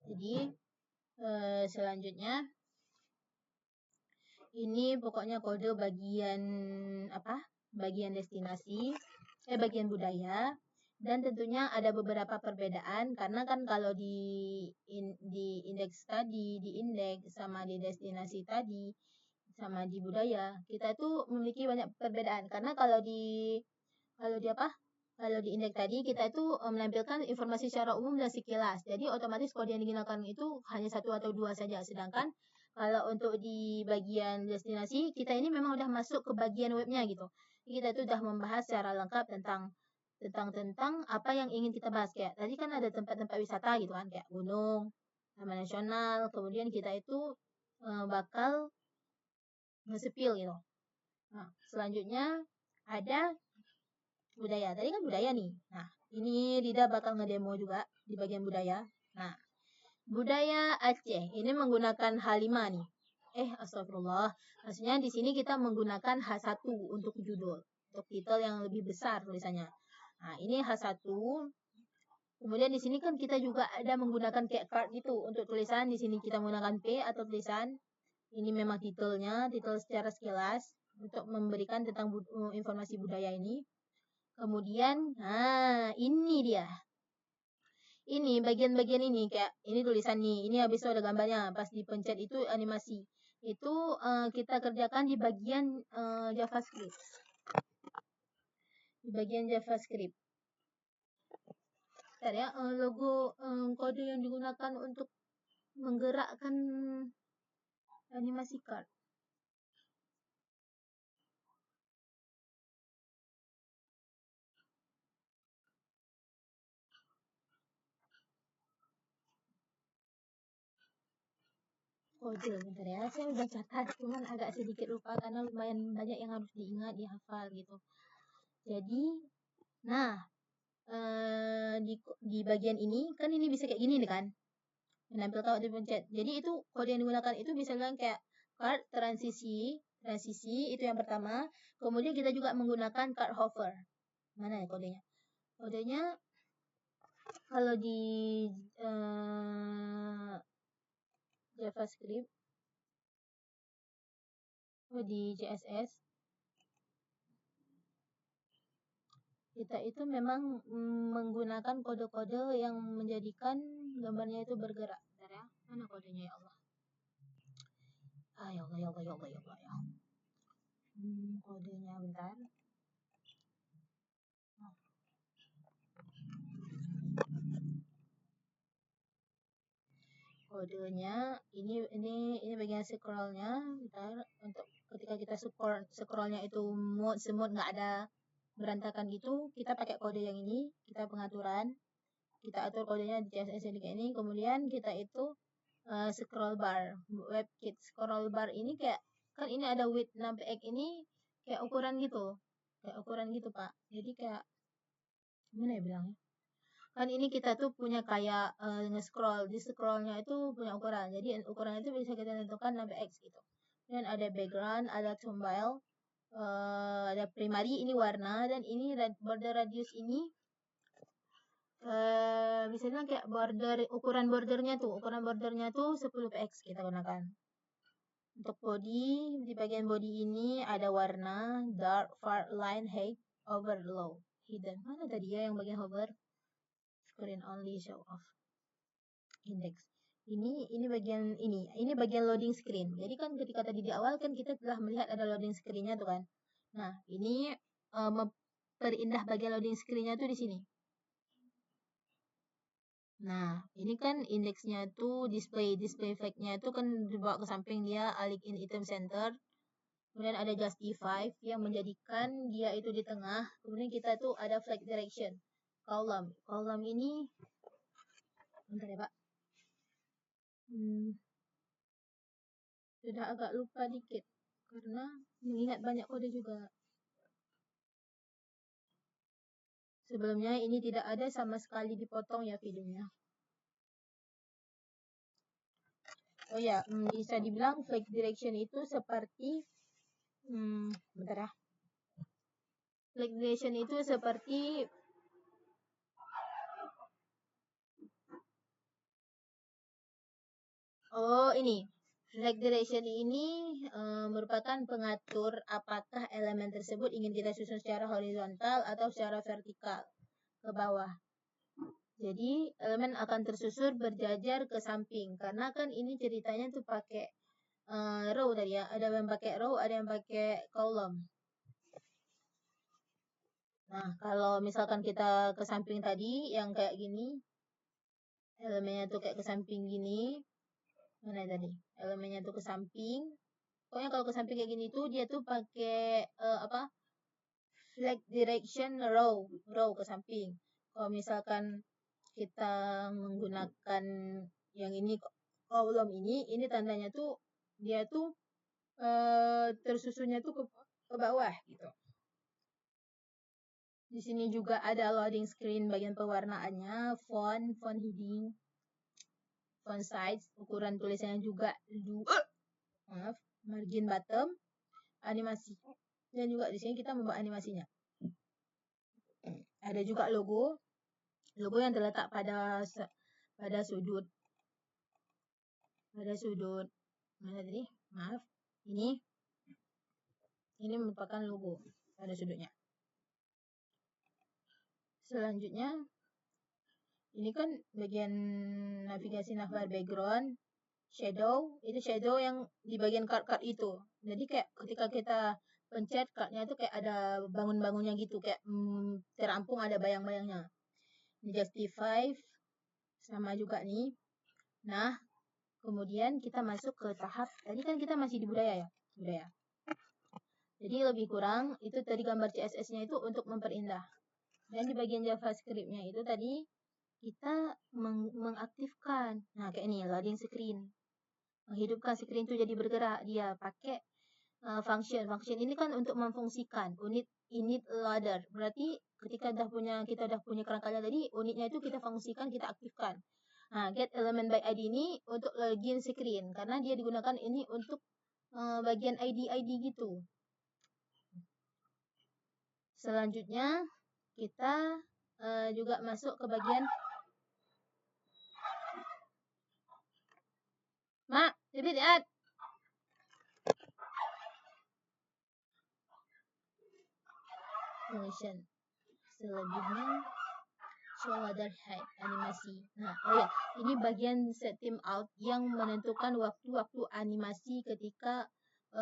jadi selanjutnya ini pokoknya kode bagian bagian destinasi, bagian budaya. Dan tentunya ada beberapa perbedaan, karena kan kalau di indeks tadi, di indeks sama di destinasi tadi, sama di budaya, kita tuh memiliki banyak perbedaan. Karena kalau di indeks tadi kita itu menampilkan informasi secara umum dan sekilas. Jadi otomatis kode yang digunakan itu hanya 1 atau 2 saja. Sedangkan kalau untuk di bagian destinasi, kita ini memang udah masuk ke bagian webnya gitu. Kita itu udah membahas secara lengkap tentang apa yang ingin kita bahas. Kayak tadi kan ada tempat-tempat wisata gitu kan, kayak gunung, taman nasional. Kemudian kita itu bakal nge-spill gitu. Nah, selanjutnya ada budaya. Tadi kan budaya nih. Nah, ini Rida bakal ngedemo juga di bagian budaya. Nah, budaya Aceh ini menggunakan H5 nih. Astagfirullah. Maksudnya di sini kita menggunakan H1 untuk judul, untuk titel yang lebih besar tulisannya. Nah, ini H1. Kemudian di sini kan kita juga ada menggunakan kayak card gitu untuk tulisan. Di sini kita menggunakan P atau tulisan. Ini memang titelnya, titel secara sekilas untuk memberikan tentang informasi budaya ini. Kemudian, ini dia. Ini bagian-bagian ini, kayak ini tulisan nih. Ini habis itu ada gambarnya. Pas dipencet itu animasi. Itu kita kerjakan di bagian JavaScript. Di bagian JavaScript. Bentar ya, logo kode yang digunakan untuk menggerakkan animasi card. Kode, bentar ya, saya udah catat, cuman agak sedikit lupa karena lumayan banyak yang harus diingat, dihafal gitu. Jadi, nah, di bagian ini kan ini bisa kayak gini nih kan, menampilkan waktu dipencet. Jadi itu kode yang digunakan itu bisa bilang kayak card transisi itu yang pertama. Kemudian kita juga menggunakan card hover. Mana ya kodenya? Kodenya kalau di JavaScript, di CSS, kita itu memang menggunakan kode-kode yang menjadikan gambarnya itu bergerak. Bentar ya, mana kodenya ya Allah? Ya Allah. Kodenya bentar. Kodenya ini bagian scrollnya. Bentar, untuk ketika kita scrollnya itu semut nggak ada berantakan gitu, kita pakai kode yang ini. Kita pengaturan, kita atur kodenya di CSS kayak ini. Kemudian kita itu scroll bar. WebKit scroll bar ini kayak, kan ini ada width numpy ini kayak ukuran gitu. Kayak ukuran gitu, Pak. Jadi kayak, gimana ya bilangnya? Kan ini kita tuh punya kayak nge-scroll. Di scrollnya itu punya ukuran. Jadi ukuran itu bisa kita tentukan numpy gitu. Dan ada background, ada thumbnail, ada primary, ini warna, dan ini border radius ini misalnya kayak ukuran bordernya tuh 10 px kita gunakan. Untuk body, di bagian body ini ada warna, dark, far, line, height, over, low, hidden. Mana tadi ya yang bagian hover? Screen only, show off, index. Ini bagian ini bagian loading screen. Jadi kan ketika tadi di awal kan kita telah melihat ada loading screen-nya tuh kan. Nah, ini memperindah bagian loading screen-nya tuh di sini. Nah, ini kan indeksnya tuh display flag-nya itu kan dibawa ke samping, dia alik in item center. Kemudian ada justify yang menjadikan dia itu di tengah. Kemudian kita tuh ada flag direction. Column. Column ini, bentar ya Pak. Sudah agak lupa dikit. Karena mengingat banyak kode juga. Sebelumnya ini tidak ada sama sekali dipotong ya videonya. Oh ya, bisa dibilang flag direction itu seperti, bentar ya. Flag direction itu seperti ini. Flag direction ini merupakan pengatur apakah elemen tersebut ingin kita susun secara horizontal atau secara vertikal ke bawah. Jadi elemen akan tersusun berjajar ke samping, karena kan ini ceritanya tuh pakai row tadi ya. Ada yang pakai row, ada yang pakai column. Nah, kalau misalkan kita ke samping tadi yang kayak gini, elemennya tuh kayak ke samping gini. Mana tadi? Elemennya tuh ke samping. Pokoknya kalau ke samping kayak gini tuh dia tuh pakai flag direction row ke samping. Kalau misalkan kita menggunakan yang ini column ini tandanya tuh dia tuh tersusunnya tuh ke bawah gitu. Di sini juga ada loading screen bagian pewarnaannya, font heading, font size, ukuran tulisannya juga margin bottom, animasi. Dan juga di sini kita membuat animasinya. Ada juga logo yang terletak pada sudut. Pada sudut mana tadi? Maaf. Ini merupakan logo pada sudutnya. Selanjutnya ini kan bagian navigasi navbar background, shadow, itu shadow yang di bagian card itu. Jadi kayak ketika kita pencet cardnya itu kayak ada bangun-bangunnya gitu, kayak terampung ada bayang-bayangnya. Justify sama juga nih. Nah, kemudian kita masuk ke tahap, tadi kan kita masih di budaya ya, budaya. Jadi lebih kurang itu tadi gambar CSS-nya itu untuk memperindah. Dan di bagian JavaScript-nya itu tadi kita mengaktifkan. Nah, kayak ini loading screen. Menghidupkan screen itu jadi bergerak, dia pakai function. Function ini kan untuk memfungsikan init loader. Berarti ketika kita udah punya kerangkanya tadi, unitnya itu kita fungsikan, kita aktifkan. Nah, get element by ID ini untuk login screen karena dia digunakan ini untuk bagian ID gitu. Selanjutnya kita juga masuk ke bagian lihat motion. Selebihnya show ladder height animasi. Nah, ini bagian set time out yang menentukan waktu animasi ketika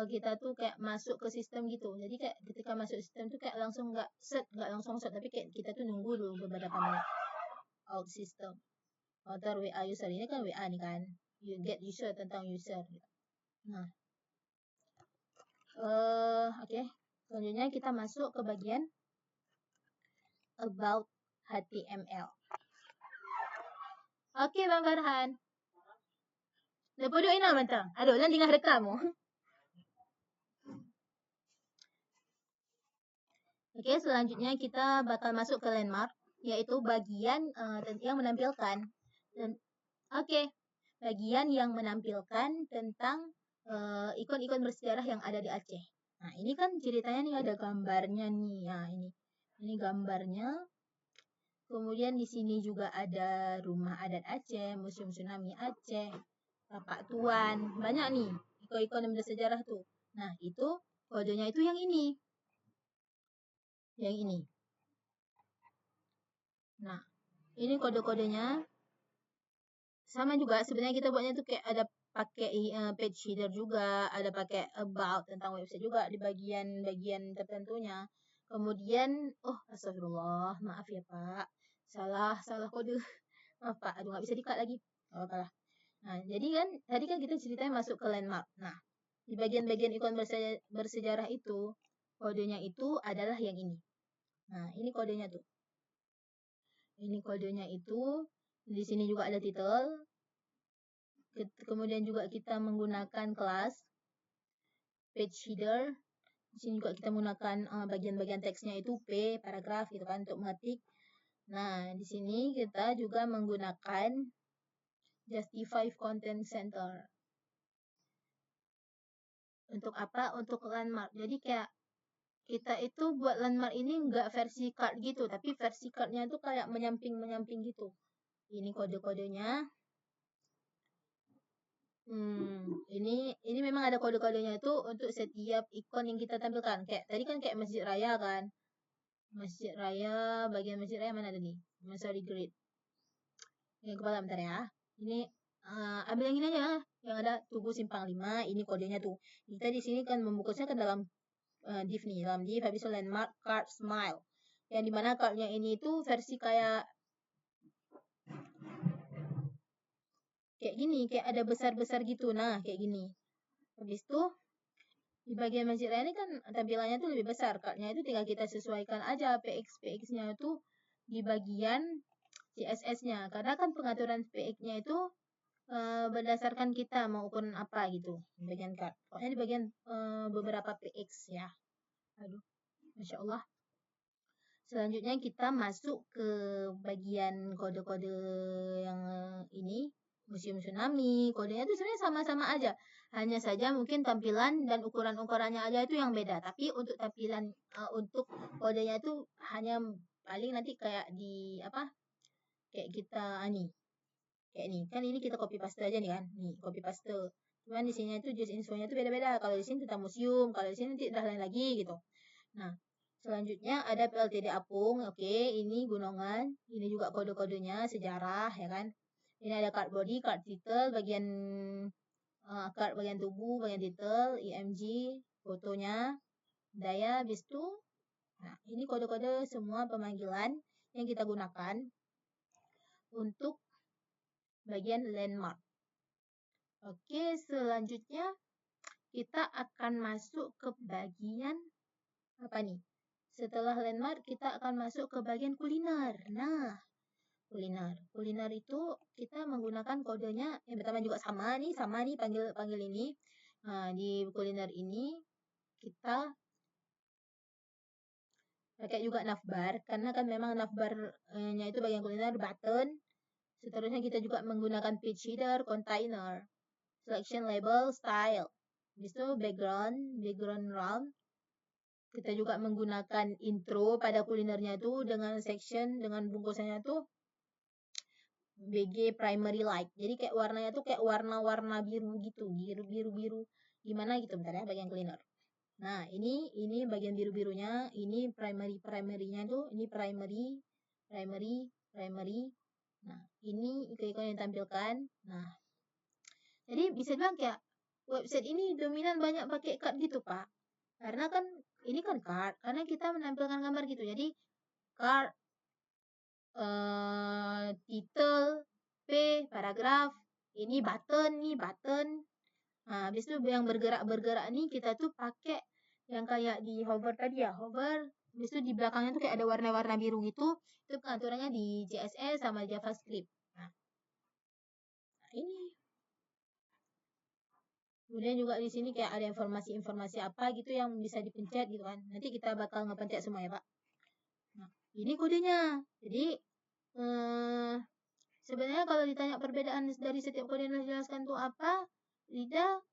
kita tuh kayak masuk ke sistem gitu. Jadi kayak ketika masuk sistem tuh kayak langsung nggak langsung set, tapi kayak kita tuh nunggu dulu beberapa menit. Out system. Outer WA user ini kan WA nih kan. You get user tentang user. Nah, oke. Selanjutnya kita masuk ke bagian about HTML. Oke, Bang Farhan. Napodoin naman ta. Aduh, nanti nggak rekam. Oke, selanjutnya kita bakal masuk ke landmark, yaitu bagian yang menampilkan. Bagian yang menampilkan tentang ikon-ikon bersejarah yang ada di Aceh. Nah, ini kan ceritanya nih ada gambarnya nih. Nah, ini gambarnya. Kemudian di sini juga ada Rumah Adat Aceh, Museum Tsunami Aceh, Tapak Tuan, banyak nih ikon-ikon yang bersejarah tuh. Nah, itu kodenya itu yang ini. Yang ini. Nah, ini kode-kodenya. Sama juga sebenarnya kita buatnya tuh kayak ada pakai page header juga, ada pakai about tentang website juga di bagian-bagian tertentunya. Kemudian, astagfirullah, maaf ya Pak, salah kode, maaf Pak, aduh nggak bisa di-cut lagi, nggak apa-apa lah. Nah, jadi kan tadi kan kita ceritanya masuk ke landmark. Nah, di bagian-bagian ikon bersejarah itu, kodenya itu adalah yang ini. Nah, ini kodenya tuh. Ini kodenya itu, di sini juga ada title. Kemudian juga kita menggunakan kelas page header. Di sini juga kita menggunakan bagian-bagian teksnya itu P, paragraf gitu kan untuk mengetik. Nah, di sini kita juga menggunakan Justify Content Center. Untuk apa? Untuk landmark. Jadi kayak kita itu buat landmark ini nggak versi card gitu, tapi versi cardnya itu kayak menyamping gitu. Ini kode-kodenya. Ini memang ada kode-kodenya itu untuk setiap ikon yang kita tampilkan. Kayak tadi kan kayak Masjid Raya kan. Masjid Raya, bagian Masjid Raya mana ada nih? Masjid Grid. Yang kepala bentar ya. Ini ambil yang ini aja, yang ada Tugu Simpang 5, ini kodenya tuh. Kita di sini kan membungkusnya kan dalam div nih, dalam div habis itu landmark card smile. Yang dimana cardnya ini itu versi kayak gini, kayak ada besar-besar gitu. Nah, kayak gini. Habis itu di bagian Masjid Raya ini kan tampilannya tuh lebih besar. Cardnya itu tinggal kita sesuaikan aja PX-nya itu di bagian CSS-nya. Karena kan pengaturan PX-nya itu berdasarkan kita mau ukuran apa gitu di bagian card. Pokoknya di bagian beberapa PX ya. Aduh, Masya Allah. Selanjutnya kita masuk ke bagian kode-kode yang ini. Museum Tsunami, kodenya itu sebenarnya sama-sama aja. Hanya saja mungkin tampilan dan ukuran-ukurannya aja itu yang beda. Tapi untuk tampilan, untuk kodenya itu hanya paling nanti kayak di apa? Kayak kita nih. Kayak nih, kan ini kita copy paste aja nih kan. Nih, copy paste. Cuman di sini itu just infonya itu beda-beda. Kalau di sini tentang museum, kalau di sini nanti udah lain lagi gitu. Nah, selanjutnya ada PLTD Apung. Oke, ini gunungan. Ini juga kode-kodenya sejarah ya kan. Ini ada card body, card title, bagian card bagian tubuh, bagian title, IMG, fotonya, daya, habis itu. Nah, ini kode-kode semua pemanggilan yang kita gunakan untuk bagian landmark. Oke, selanjutnya kita akan masuk ke bagian apa nih? Setelah landmark, kita akan masuk ke bagian kuliner. Nah, kuliner itu kita menggunakan kodenya yang pertama juga sama nih panggil ini. Nah, di kuliner ini kita pakai juga navbar karena kan memang navbarnya itu bagian kuliner button. Seterusnya kita juga menggunakan page header, container, selection label, style. Habis itu background round. Kita juga menggunakan intro pada kulinernya itu dengan section, dengan bungkusannya tuh BG primary light. Jadi kayak warnanya tuh kayak warna-warna biru gitu, biru. Gimana gitu bentar ya bagian kuliner. Nah, ini bagian biru-birunya, ini primary-nya tuh, ini primary. Nah, ini ikon-ikon yang ditampilkan. Nah, jadi bisa bilang kayak website ini dominan banyak pakai card gitu, Pak. Karena kan ini kan card, karena kita menampilkan gambar gitu. Jadi card, title, P, paragraf, ini button. Nah, habis itu yang bergerak nih kita tuh pakai yang kayak di hover tadi ya, hover. Habis itu di belakangnya tuh kayak ada warna-warna biru gitu. Itu pengaturannya di CSS sama JavaScript. Nah, ini Kemudian juga di sini kayak ada informasi-informasi apa gitu yang bisa dipencet gitu kan. Nanti kita bakal ngepencet semua ya Pak. Nah, ini kodenya. Jadi sebenarnya kalau ditanya perbedaan dari setiap kode yang dijelaskan itu apa, Lida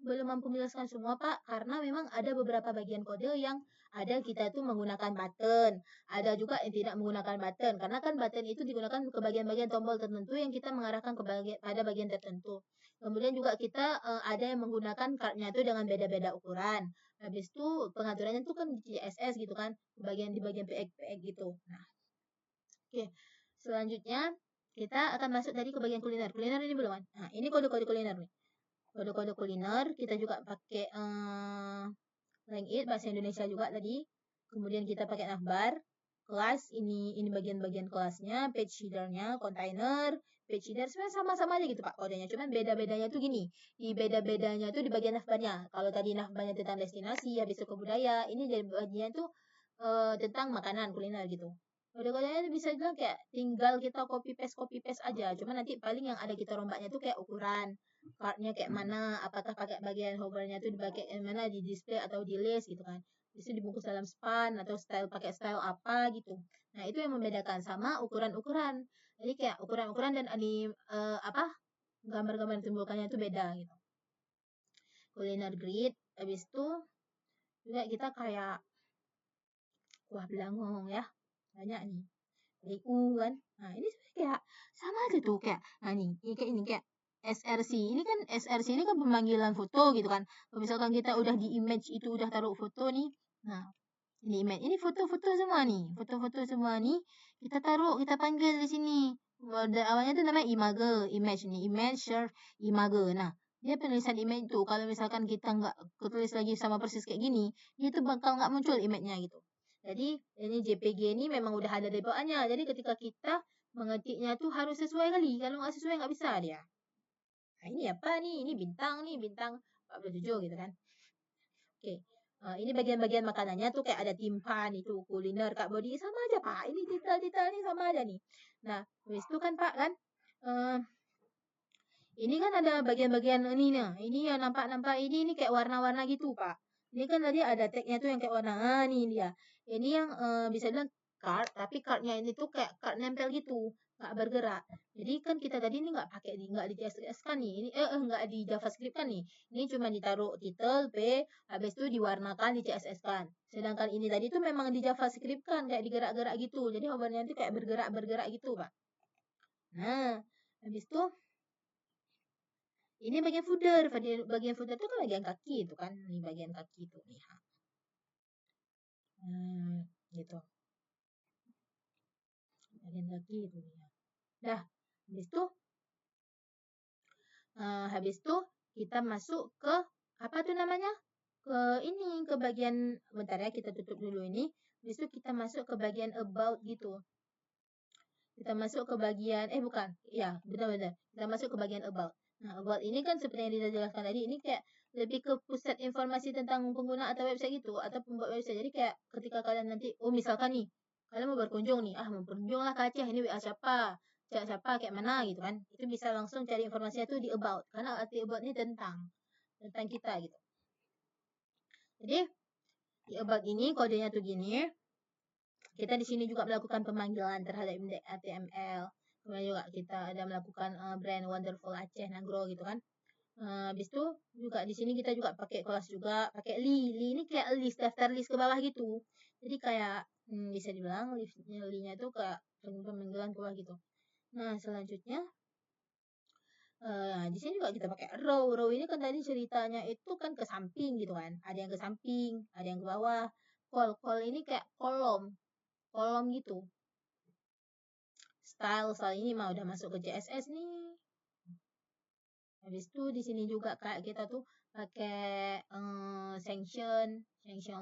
belum mampu menjelaskan semua Pak, karena memang ada beberapa bagian kode yang ada kita tuh menggunakan button, ada juga yang tidak menggunakan button, karena kan button itu digunakan ke bagian-bagian tombol tertentu yang kita mengarahkan pada bagian tertentu. Kemudian juga kita ada yang menggunakan cardnya itu dengan beda-beda ukuran. Habis itu pengaturannya tuh kan di CSS gitu kan, di bagian PX gitu. Nah, oke. Selanjutnya kita akan masuk tadi ke bagian kuliner. Kuliner ini belum kan? Nah, ini kode-kode kuliner nih. Kode-kode kuliner kita juga pakai Langit bahasa Indonesia juga tadi. Kemudian kita pakai navbar, kelas ini bagian-bagian kelasnya, page header-nya, container, page header sebenarnya sama-sama aja gitu Pak kodenya. Cuman beda-bedanya tuh gini. Di beda-bedanya tuh di bagian navbarnya. Kalau tadi navbarnya tentang destinasi, habis itu ke budaya, ini jadi bagian tuh tentang makanan kuliner gitu. Kode-kodenya bisa bilang kayak tinggal kita copy paste aja. Cuman nanti paling yang ada kita rombaknya tuh kayak ukuran, cardnya kayak mana, apakah pakai bagian hovernya tuh dipakai mana, di display atau di list gitu kan. Bisa dibungkus dalam span atau pakai style apa gitu. Nah, itu yang membedakan sama ukuran-ukuran. Jadi kayak ukuran-ukuran dan gambar-gambar yang ditimbulkannya itu beda gitu. Kuliner grid, habis itu juga kita kayak wah belangong ya. Banyak nih. DU kan. Nah, ini kayak sama aja tuh kayak nah ini kayak SRC. Ini kan SRC ini kan pemanggilan foto gitu kan. Kalau misalkan kita udah di image itu udah taruh foto nih. Nah, ini image. Ini foto-foto semua nih. Foto-foto semua nih kita taruh, kita panggil di sini. Awalnya tuh namanya image nih. Image share image. Nah, dia penulisan image itu kalau misalkan kita nggak ketulis lagi sama persis kayak gini, dia tuh bakal nggak muncul image-nya gitu. Jadi ini JPG ini memang udah ada di bawahnya. Jadi ketika kita mengetiknya tuh harus sesuai kali. Kalau nggak sesuai nggak bisa dia. Nah, ini apa nih? Ini bintang 47 gitu kan. Oke. Ini bagian-bagian makanannya tuh kayak ada timpan itu kuliner Kak Bodi sama aja Pak. Ini detail-detail ini sama aja nih. Nah, habis itu kan Pak kan ini kan ada bagian-bagian ini nih. Ini yang nampak-nampak ini kayak warna-warna gitu Pak. Ini kan tadi ada tagnya tuh yang kayak warna. Nih dia. Ini yang bisa bilang card, tapi cardnya ini tuh kayak card nempel gitu, nggak bergerak. Jadi kan kita tadi ini nggak di CSS kan nih. Ini nggak di JavaScript kan nih. Ini cuma ditaruh title P, habis itu diwarnakan di CSS kan. Sedangkan ini tadi tuh memang di JavaScript kan kayak digerak-gerak gitu. Jadi hovernya itu kayak bergerak gitu, Pak. Nah, habis itu ini bagian footer. Bagian footer itu kan bagian kaki itu kan. Ini bagian kaki itu nih. Gitu. Bagian kaki itu ya. Dah, habis itu kita masuk ke apa tuh namanya? Ke bagian bentar ya, kita tutup dulu ini. Habis itu kita masuk ke bagian about gitu. Kita masuk ke bagian bukan. Ya, benar-benar. Kita masuk ke bagian about. Nah, about ini kan seperti yang dijelaskan tadi, ini kayak lebih ke pusat informasi tentang pengguna atau website gitu, atau pembuat website. Jadi kayak ketika kalian nanti, misalkan nih, kalian mau berkunjung nih, mau berkunjung lah ke Aceh, ini WA siapa, chat siapa, kayak mana gitu kan. Itu bisa langsung cari informasinya tuh di about. Karena arti about ini tentang kita gitu. Jadi, di about ini kodenya tuh gini. Kita di sini juga melakukan pemanggilan terhadap index HTML. Kemudian juga kita ada melakukan brand Wonderful Aceh Nagro gitu kan. Habis itu juga di sini kita juga pakai kelas juga, pakai li ini kayak list, daftar list ke bawah gitu. Jadi kayak bisa dibilang li-nya itu kayak pemanggilan ke bawah gitu. Nah, selanjutnya di sini juga kita pakai row. Row ini kan tadi ceritanya itu kan ke samping gitu kan. Ada yang ke samping, ada yang ke bawah. Call ini kayak kolom gitu. Style ini mah udah masuk ke CSS nih. Habis itu di sini juga kayak kita tuh pakai sanction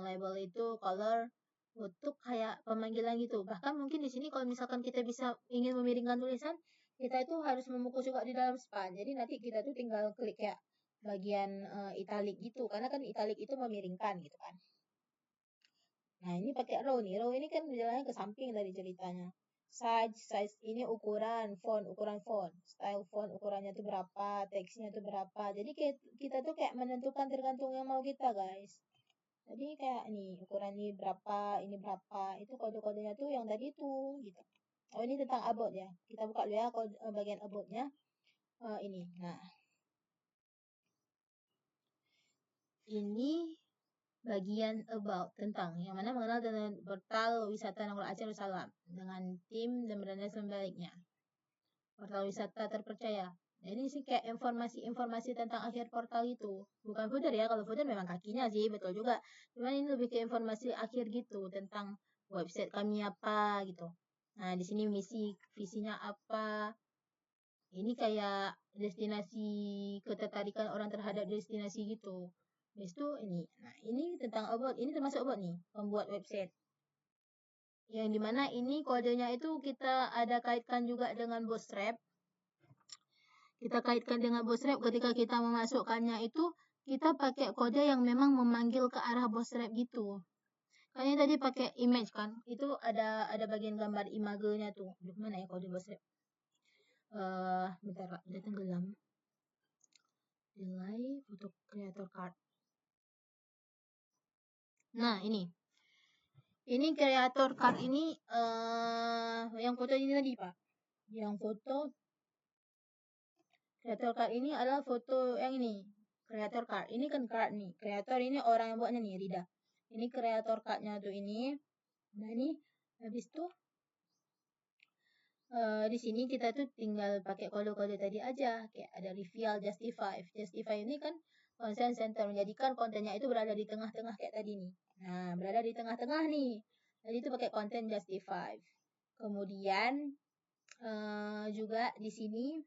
label itu color untuk kayak pemanggilan gitu. Bahkan mungkin di sini kalau misalkan kita bisa ingin memiringkan tulisan, kita itu harus memukul juga di dalam span. Jadi nanti kita tuh tinggal klik kayak bagian italic gitu, karena kan italic itu memiringkan gitu kan. Nah, ini pakai row nih. Row ini kan jalannya ke samping dari ceritanya. size ini ukuran font, style font ukurannya tuh berapa, teksnya tuh berapa. Jadi kita tuh kayak menentukan tergantung yang mau kita, guys. Jadi kayak nih ukuran ini berapa, itu kode-kodenya tuh yang tadi tuh gitu. Oh, ini tentang about ya. Kita buka dulu ya kode, bagian about-nya. Ini. Nah, ini bagian about tentang yang mana mengenal dengan portal wisata Nongol Aceh Darussalam dengan tim dan berada sebaliknya. Portal wisata terpercaya. Jadi sih kayak informasi tentang akhir portal itu. Bukan footer ya, kalau footer memang kakinya sih, betul juga. Cuman ini lebih ke informasi akhir gitu tentang website kami apa gitu. Nah, di sini visinya apa. Ini kayak destinasi ketertarikan orang terhadap destinasi gitu. Habis itu ini. Nah, ini tentang about. Ini termasuk about nih, pembuat website. Yang dimana ini kodenya itu kita ada kaitkan juga dengan Bootstrap. Kita kaitkan dengan Bootstrap ketika kita memasukkannya itu, kita pakai kode yang memang memanggil ke arah Bootstrap gitu. Kayaknya tadi pakai image kan. Itu ada bagian gambar imagenya tuh. Mana ya kode Bootstrap? Bentar Pak, udah tenggelam. Delay foto creator card. Nah, ini creator card ini yang foto ini tadi, Pak. Yang foto creator card ini adalah foto yang ini. Creator card. Ini kan card nih. Creator ini orang yang buatnya nih, Rida. Ini creator card-nya tuh ini. Nah, ini habis tuh di sini kita tuh tinggal pakai kode-kode tadi aja, kayak ada reveal, justify. Justify ini kan content center, menjadikan kontennya itu berada di tengah-tengah kayak tadi nih. Nah, berada di tengah-tengah nih. Jadi itu pakai content justify. Kemudian juga di sini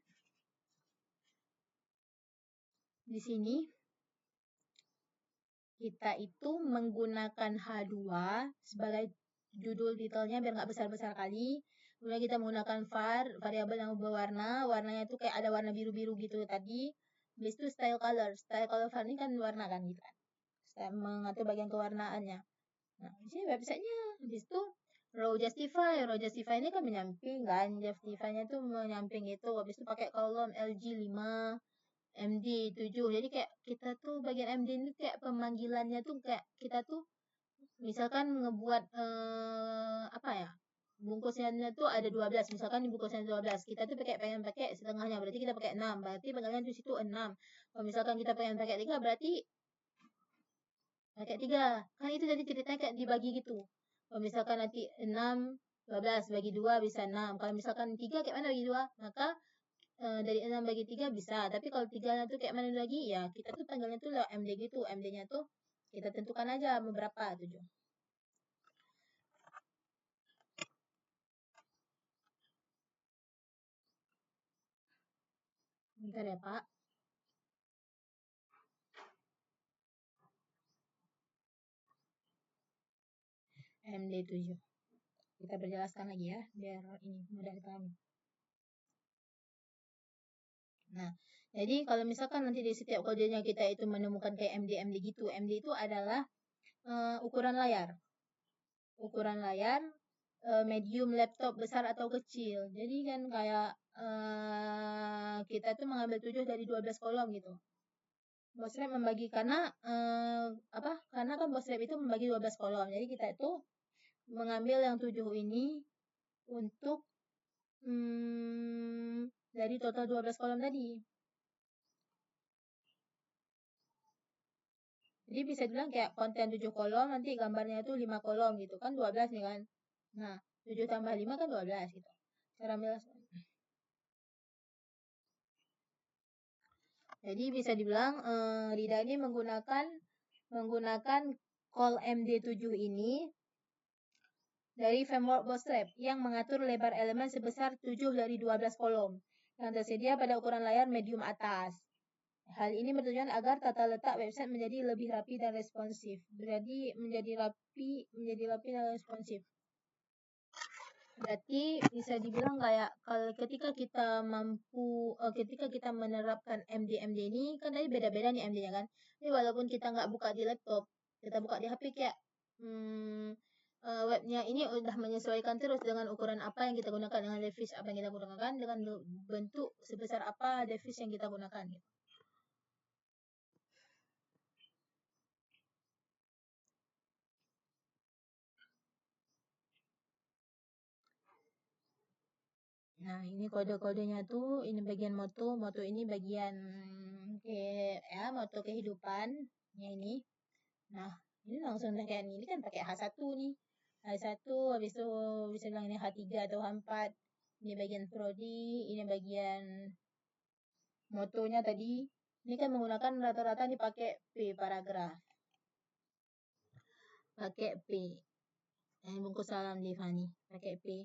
kita itu menggunakan H2 sebagai judul titelnya biar nggak besar-besar kali. Kemudian kita menggunakan var, variabel yang berwarna, warnanya tuh kayak ada warna biru-biru gitu tadi. Habis itu style color var ini kan warna kan gitu kan. Saya mengatur bagian kewarnaannya. Nah, di sini websitenya. Habis itu row justify ini kan menyamping kan, justify-nya tuh menyamping itu. Habis itu pakai kolom LG5, MD7. Jadi kayak kita tuh bagian MD ini kayak pemanggilannya tuh kayak kita tuh misalkan ngebuat apa ya? Bungkusnya tuh ada 12, misalkan di bungkusnya 12, kita tuh pengen pakai setengahnya, berarti kita pakai 6, berarti pengalian di situ 6. Kalau misalkan kita pengen pakai 3, berarti pakai 3. Kan itu jadi ceritanya kayak dibagi gitu. Kalau misalkan nanti 6, 12 bagi 2 bisa 6. Kalau misalkan 3 kayak mana bagi 2? Maka dari 6 bagi 3 bisa. Tapi kalau 3 tuh kayak mana lagi? Ya, kita tuh tanggalnya tuh lewat MD gitu. MD-nya tuh kita tentukan aja beberapa 7. Bentar ya, Pak. MD7. Kita perjelaskan lagi ya, biar ini mudah dipahami. Nah, jadi kalau misalkan nanti di setiap kodenya kita itu menemukan kayak MD gitu, MD itu adalah ukuran layar. Ukuran layar medium laptop besar atau kecil. Jadi kan kayak kita tuh mengambil 7 dari 12 kolom gitu. Bootstrap membagi karena karena kan Bootstrap itu membagi 12 kolom. Jadi kita itu mengambil yang 7 ini untuk dari total 12 kolom tadi. Jadi bisa dibilang kayak konten 7 kolom, nanti gambarnya itu 5 kolom gitu. Kan 12 nih kan. Nah, 7 tambah 5 kan 12 gitu. Cara menjelaskan. Jadi bisa dibilang Rida ini menggunakan call MD7 ini dari framework Bootstrap yang mengatur lebar elemen sebesar 7 dari 12 kolom yang tersedia pada ukuran layar medium atas. Hal ini bertujuan agar tata letak website menjadi lebih rapi dan responsif. Jadi menjadi rapi dan responsif. Berarti bisa dibilang kayak kalau ketika kita menerapkan MD ini kan tadi beda-beda nih MD-nya kan. Jadi walaupun kita nggak buka di laptop, kita buka di HP kayak webnya ini udah menyesuaikan terus dengan ukuran apa yang kita gunakan, dengan device apa yang kita gunakan, dengan bentuk sebesar apa device yang kita gunakan gitu. Nah, ini kode-kodenya tuh, ini bagian moto ini bagian moto kehidupannya ini. Nah, ini langsung kayak ini kan pakai H1 nih. H1 habis itu bisa bilang ini H3 atau H4. Ini bagian prodi, ini bagian motonya tadi. Ini kan menggunakan rata-rata dipakai P paragraf. Pakai P. Bungkus salam di Fani, pakai P.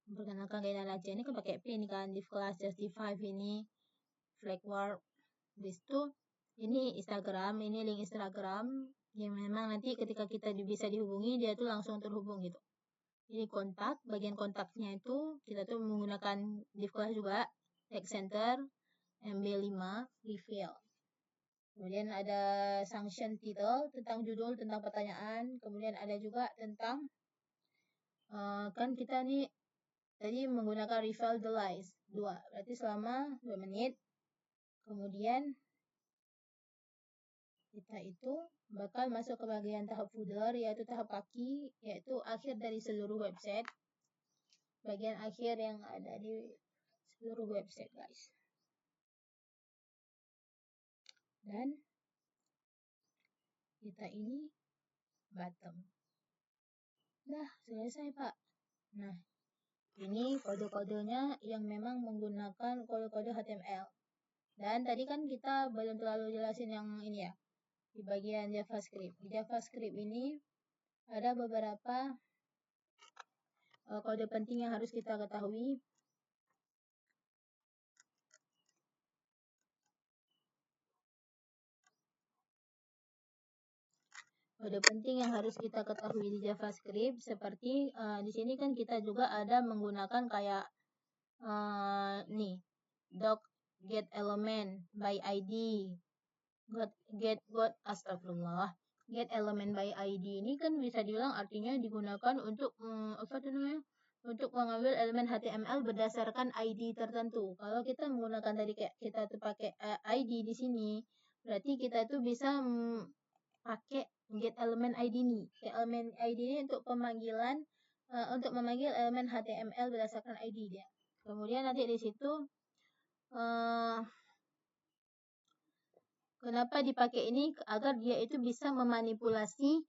Perkenalkan kainan aja ini kan pakai P ini kan, div class justify ini flag warp. Habis itu ini Instagram, ini link Instagram yang memang nanti ketika kita bisa dihubungi dia tuh langsung terhubung gitu. Ini kontak, bagian kontaknya itu kita tuh menggunakan div class juga, text center, MB5, reveal. Kemudian ada function title tentang judul, tentang pertanyaan. Kemudian ada juga tentang kan kita nih tadi menggunakan reveal the lies 2, berarti selama 2 menit. Kemudian kita itu bakal masuk ke bagian tahap footer, yaitu tahap kaki, yaitu akhir dari seluruh website. Bagian akhir yang ada di seluruh website, guys. Dan kita ini bottom. Nah, selesai, Pak. Nah, ini kode-kodenya yang memang menggunakan kode-kode HTML. Dan tadi kan kita belum terlalu jelasin yang ini ya, di bagian JavaScript. Di JavaScript ini ada beberapa kode penting yang harus kita ketahui. Kode penting yang harus kita ketahui di JavaScript seperti di sini kan kita juga ada menggunakan kayak nih doc get element by ID, get astagfirullah, get element by ID ini kan bisa dibilang artinya digunakan untuk untuk mengambil elemen HTML berdasarkan ID tertentu. Kalau kita menggunakan tadi kayak kita tuh pakai ID di sini, berarti kita tuh bisa pakai get element ID ini. Get element ID ini untuk pemanggilan untuk memanggil elemen HTML berdasarkan ID dia. Kemudian nanti di situ kenapa dipakai ini, agar dia itu bisa memanipulasi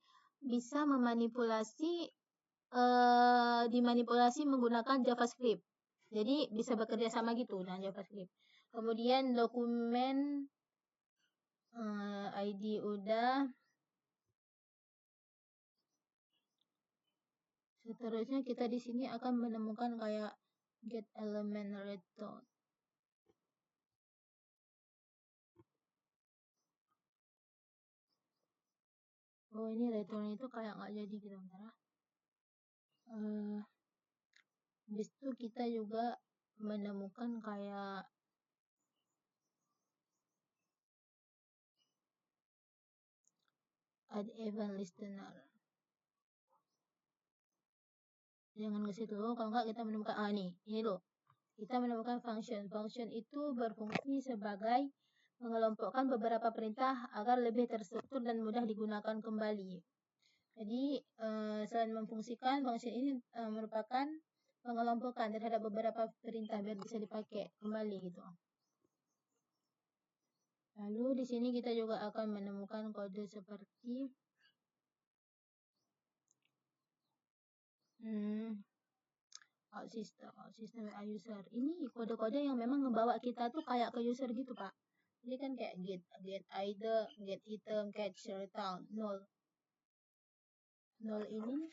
dimanipulasi menggunakan JavaScript. Jadi bisa bekerja sama gitu dengan JavaScript. Kemudian dokumen ID udah. Seterusnya kita di sini akan menemukan kayak get element return. Oh, ini return itu kayak nggak jadi gitu, bentar. Habis itu kita juga menemukan kayak add event listener. Jangan ke situ dulu, kalau nggak kita menemukan ini loh. Kita menemukan function. Function itu berfungsi sebagai mengelompokkan beberapa perintah agar lebih terstruktur dan mudah digunakan kembali. Jadi selain memfungsikan, function ini merupakan mengelompokkan terhadap beberapa perintah biar bisa dipakai kembali gitu. Lalu di sini kita juga akan menemukan kode seperti outsystem user. Ini kode-kode yang memang ngebawa kita tuh kayak ke user gitu, Pak. Jadi kan kayak get item, get item, catch return, 0. 0 ini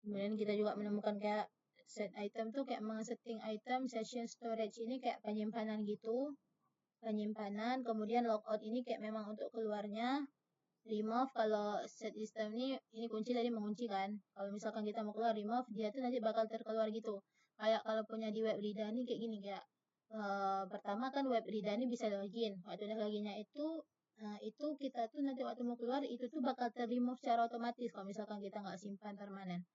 kemudian kita juga menemukan kayak Set item tuh kayak setting item, session storage ini kayak penyimpanan gitu. Penyimpanan, kemudian logout ini kayak memang untuk keluarnya. Remove, kalau set item ini kunci tadi mengunci kan. Kalau misalkan kita mau keluar remove, dia tuh nanti bakal terkeluar gitu. Kayak kalau punya di web Rida nih kayak gini kayak pertama kan web Rida ini bisa login. Waktu udah loginnya itu kita tuh nanti waktu mau keluar itu tuh bakal ter-remove secara otomatis kalau misalkan kita nggak simpan permanen.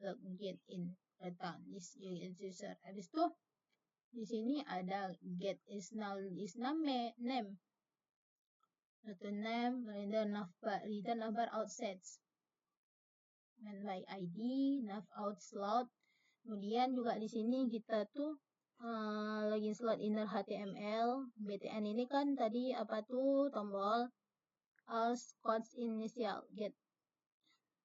Login in return this user. Habis itu di sini ada get is name return name, return navbar outsets and by ID, nav out slot. Kemudian juga di sini kita tuh login slot inner HTML, btn ini kan tadi apa tuh tombol als codes initial get.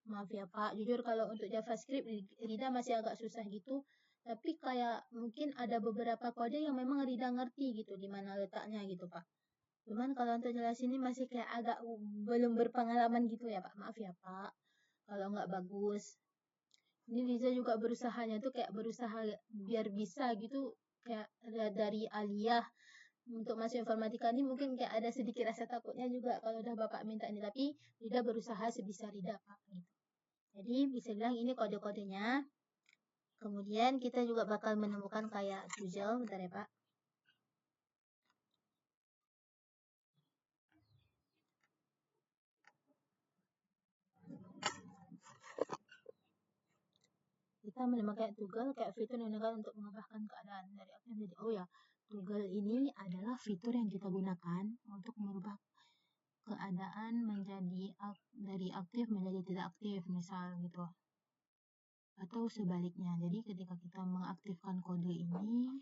Maaf ya Pak, jujur kalau untuk JavaScript Rida masih agak susah gitu. Tapi kayak mungkin ada beberapa kode yang memang Rida ngerti gitu di mana letaknya gitu Pak. Cuman kalau untuk jelasin ini masih kayak agak belum berpengalaman gitu ya Pak. Maaf ya Pak, kalau nggak bagus. Ini Rida juga berusahanya tuh kayak berusaha biar bisa gitu kayak dari aliyah untuk masuk informatika ini mungkin kayak ada sedikit rasa takutnya juga kalau udah Bapak minta ini. Tapi Rida berusaha sebisa Rida Pak gitu. Jadi bisa bilang ini kode-kodenya. Kemudian kita juga bakal menemukan kayak tuzel, bentar ya Pak. Kita menemukan toggle kayak fitur yang digunakan untuk mengubahkan keadaan dari aktif menjadi toggle ini adalah fitur yang kita gunakan untuk merubah keadaan menjadi dari aktif menjadi tidak aktif misal gitu. Atau sebaliknya. Jadi ketika kita mengaktifkan kode ini,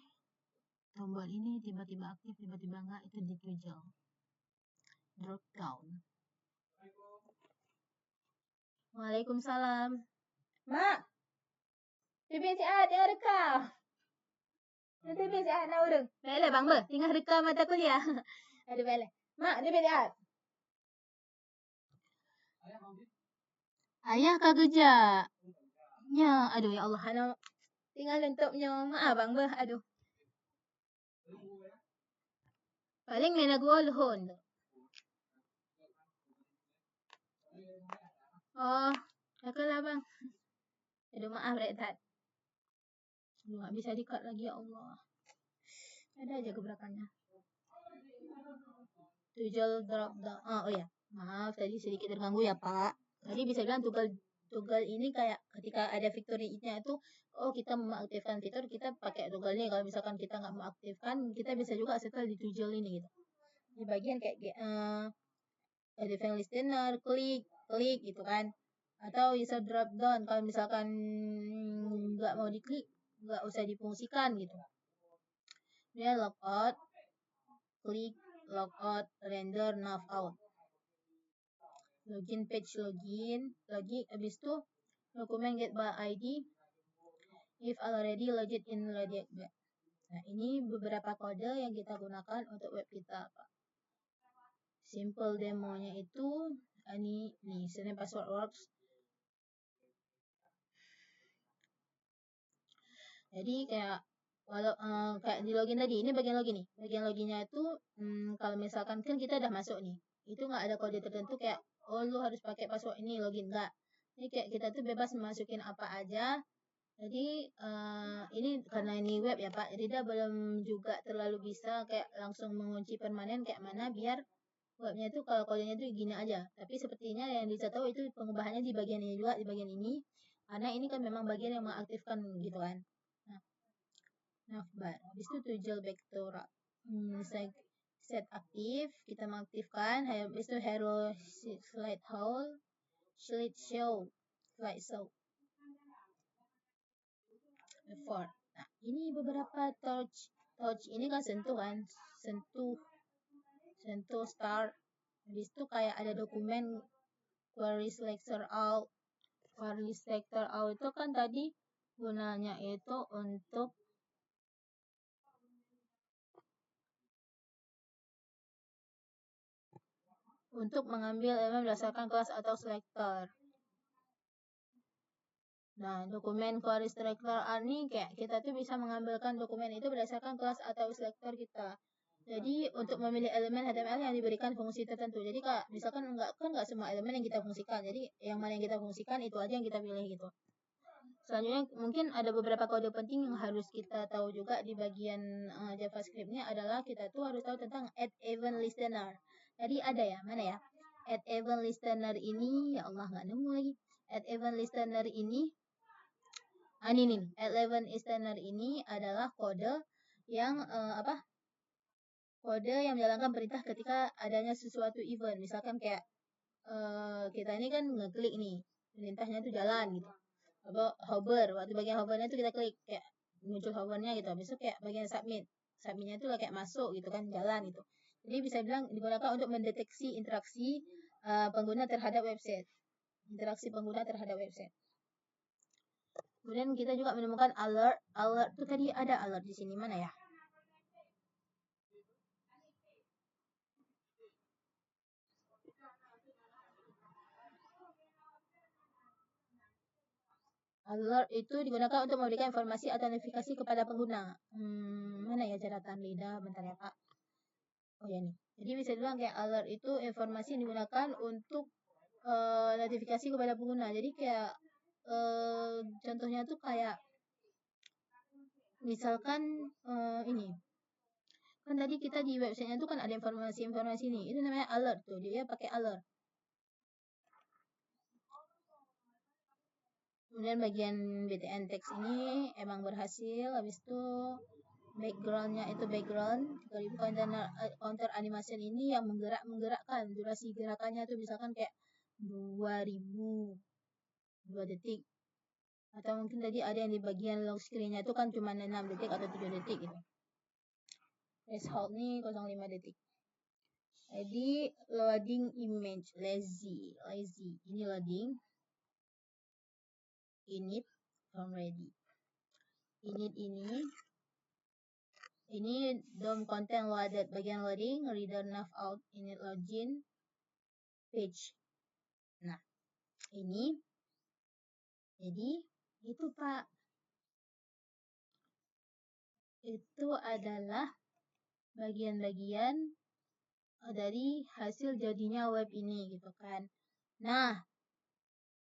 tombol ini tiba-tiba aktif, tiba-tiba enggak, itu di toggle. Drop down. Waalaikumsalam. Mak, pipi si A tengah rekam. Nanti pipi si A nak urung. Baiklah bang ber, tengah rekam mata kuliah. Aduh baiklah. Mak, pipi si A. Ayah kah kerja? Ya, aduh ya Allah, anak tinggal lentoknya mak abang ber, aduh. Paling nena gua luhun. Oh, lah bang. Aduh maaf Rektat. Aduh gak bisa di-cut lagi ya Allah. Ada aja gebrakannya. Toggle drop down. Oh ya, maaf tadi sedikit terganggu ya Pak. Tadi bisa bilang toggle ini kayak ketika ada fiturnya itu, kita mengaktifkan fitur, kita pakai toggle ini. Kalau misalkan kita nggak mengaktifkan, kita bisa juga setel di toggle ini gitu. Di bagian kayak define listener, klik gitu kan. Atau bisa drop down kalau misalkan nggak mau diklik, nggak usah difungsikan gitu. Dia logout, klik, logout, render, nav out. Login page login, habis itu dokumen get by ID if already logged in loaded. Nah, ini beberapa kode yang kita gunakan untuk web kita, Pak. Simple demonya itu ini nih, sini password works. Jadi kayak kayak di login tadi, ini bagian login nih. Bagian loginnya itu kalau misalkan kan kita udah masuk nih, itu nggak ada kode tertentu kayak lu harus pakai password ini login, enggak. Ini kayak kita tuh bebas masukin apa aja. Jadi ini karena ini web ya Pak, Rida belum juga terlalu bisa kayak langsung mengunci permanen kayak mana biar webnya itu kalau kodenya itu gini aja. Tapi sepertinya yang Rida tahu itu pengubahannya di bagian ini juga, di bagian ini. Karena ini kan memang bagian yang mengaktifkan gitu kan. Navbar. Habis itu toggle back to set aktif, kita mengaktifkan. Habis itu hero slide show. Effort. Nah, ini beberapa touch ini kan sentuh start. Habis itu kayak ada dokumen query selector out. Query selector out itu kan tadi gunanya itu untuk mengambil elemen berdasarkan kelas atau selector. Nah, dokumen query selector R nih kayak kita tuh bisa mengambilkan dokumen itu berdasarkan kelas atau selector kita. Jadi untuk memilih elemen HTML yang diberikan fungsi tertentu. Jadi kak, misalkan nggak semua elemen yang kita fungsikan. Jadi yang mana yang kita fungsikan itu aja yang kita pilih gitu. Selanjutnya mungkin ada beberapa kode penting yang harus kita tahu juga di bagian JavaScript-nya adalah kita tuh harus tahu tentang add event listener. Jadi ada ya, mana ya? Add event listener ini, ya Allah nggak nemu lagi. Add event listener ini, ini nih, add event listener ini adalah kode yang kode yang menjalankan perintah ketika adanya sesuatu event. Misalkan kayak kita ini kan ngeklik nih, perintahnya tuh jalan gitu. Hover, waktu bagian hovernya tuh kita klik kayak muncul hovernya gitu. Habis itu kayak bagian submitnya tuh kayak masuk gitu kan, jalan gitu. Jadi bisa bilang digunakan untuk mendeteksi interaksi pengguna terhadap website. Interaksi pengguna terhadap website. Kemudian kita juga menemukan alert. Alert tuh tadi ada alert di sini, mana ya? Alert itu digunakan untuk memberikan informasi atau notifikasi kepada pengguna. Mana ya catatan lidah? Bentar ya Kak. Oh ya nih. Jadi bisa dibilang kayak alert itu informasi yang digunakan untuk notifikasi kepada pengguna. Jadi kayak contohnya tuh kayak misalkan ini. Kan tadi kita di websitenya tuh kan ada informasi-informasi nih. Itu namanya alert tuh. Dia pakai alert. Kemudian bagian BTN text ini emang berhasil. Habis itu backgroundnya itu background 3000 counter animation ini yang menggerakkan durasi gerakannya tuh misalkan kayak 2000 2 detik atau mungkin tadi ada yang di bagian lock screen-nya itu kan cuma 6 detik atau 7 detik gitu. Threshold nih 0,5 detik. Jadi loading image lazy ini loading init from ready. Init ini DOM content loaded bagian loading reader nav out init login page. Nah, ini jadi itu Pak. Itu adalah bagian-bagian dari hasil jadinya web ini gitu kan. Nah,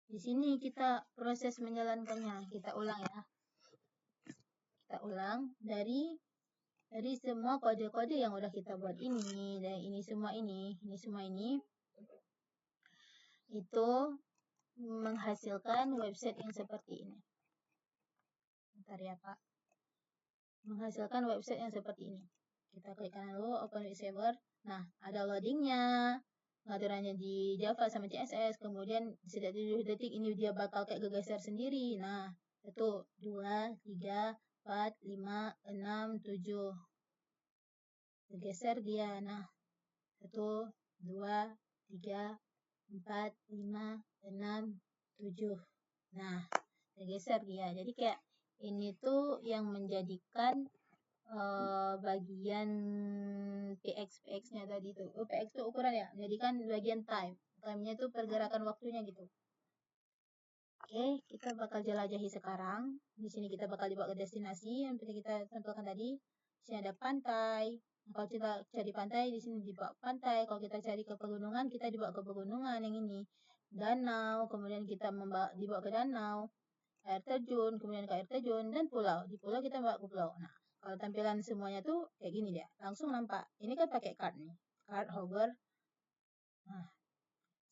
di sini kita proses menjalankannya. Kita ulang ya. Kita ulang dari semua kode-kode yang udah kita buat ini, dan ini semua ini itu menghasilkan website yang seperti ini. Bentar ya Pak. Menghasilkan website yang seperti ini. Kita klik kanan dulu, open web server. Nah, ada loadingnya, pengaturannya di Java sama CSS, kemudian setiap 7 detik ini dia bakal kayak geser sendiri. Nah, itu 2, 3, 4, 5, 6, 7. Geser dia. Nah, 1, 2, 3, 4, 5, 6, 7. Nah, geser dia. Jadi kayak ini tuh yang menjadikan bagian PX-nya tadi tuh. PX itu ukuran ya. Jadikan bagian time. Time-nya itu pergerakan waktunya gitu. Oke, kita bakal jelajahi sekarang. Di sini kita bakal dibawa ke destinasi yang kita tentukan tadi. Di sini ada pantai. Kalau kita cari pantai, di sini dibawa pantai. Kalau kita cari ke pegunungan, kita dibawa ke pegunungan yang ini. Danau, kemudian kita dibawa ke danau. Air terjun, kemudian ke air terjun, dan pulau. Di pulau kita bawa ke pulau. Nah, kalau tampilan semuanya tuh kayak gini dia. Langsung nampak. Ini kan pakai card nih. Card hover. Nah,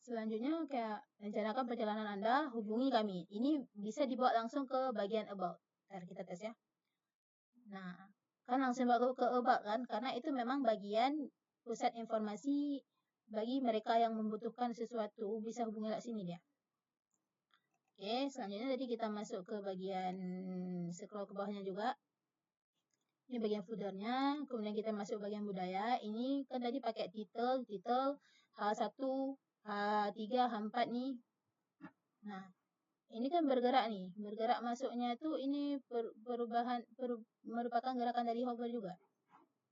selanjutnya kayak rencanakan perjalanan Anda, hubungi kami. Ini bisa dibawa langsung ke bagian about. Ntar kita tes ya. Nah, kan langsung bawa ke about kan? Karena itu memang bagian pusat informasi bagi mereka yang membutuhkan sesuatu. Bisa hubungi lewat sini dia. Oke, selanjutnya tadi kita masuk ke bagian scroll ke bawahnya juga. Ini bagian footernya, kemudian kita masuk bagian budaya. Ini kan tadi pakai title H1, H3, H4 nih. Nah, ini kan bergerak nih. Bergerak masuknya itu ini merupakan gerakan dari hover juga.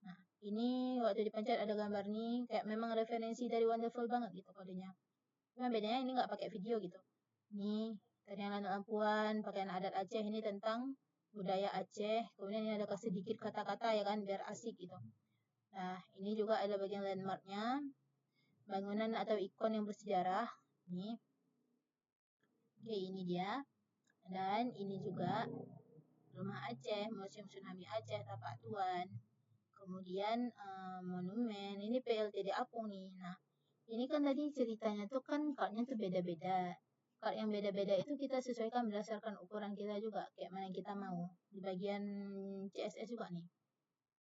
Nah, ini waktu dipencet ada gambar nih. Kayak memang referensi dari Wonderful banget gitu kodenya. Cuma bedanya ini nggak pakai video gitu. Nih, Tarian Lanut Lampuan, pakaian adat Aceh ini tentang budaya Aceh. Kemudian ini ada sedikit kata-kata ya kan, biar asik gitu. Nah, ini juga ada bagian landmarknya. Bangunan atau ikon yang bersejarah. Ini. Oke, ini dia. Dan ini juga Rumah Aceh, Museum Tsunami Aceh, Tapak Tuan. Kemudian monumen. Ini PLTD Apung nih. Nah, ini kan tadi ceritanya tuh kan cardnya tuh beda-beda. Card yang beda-beda itu kita sesuaikan berdasarkan ukuran kita juga, kayak mana yang kita mau. Di bagian CSS juga nih.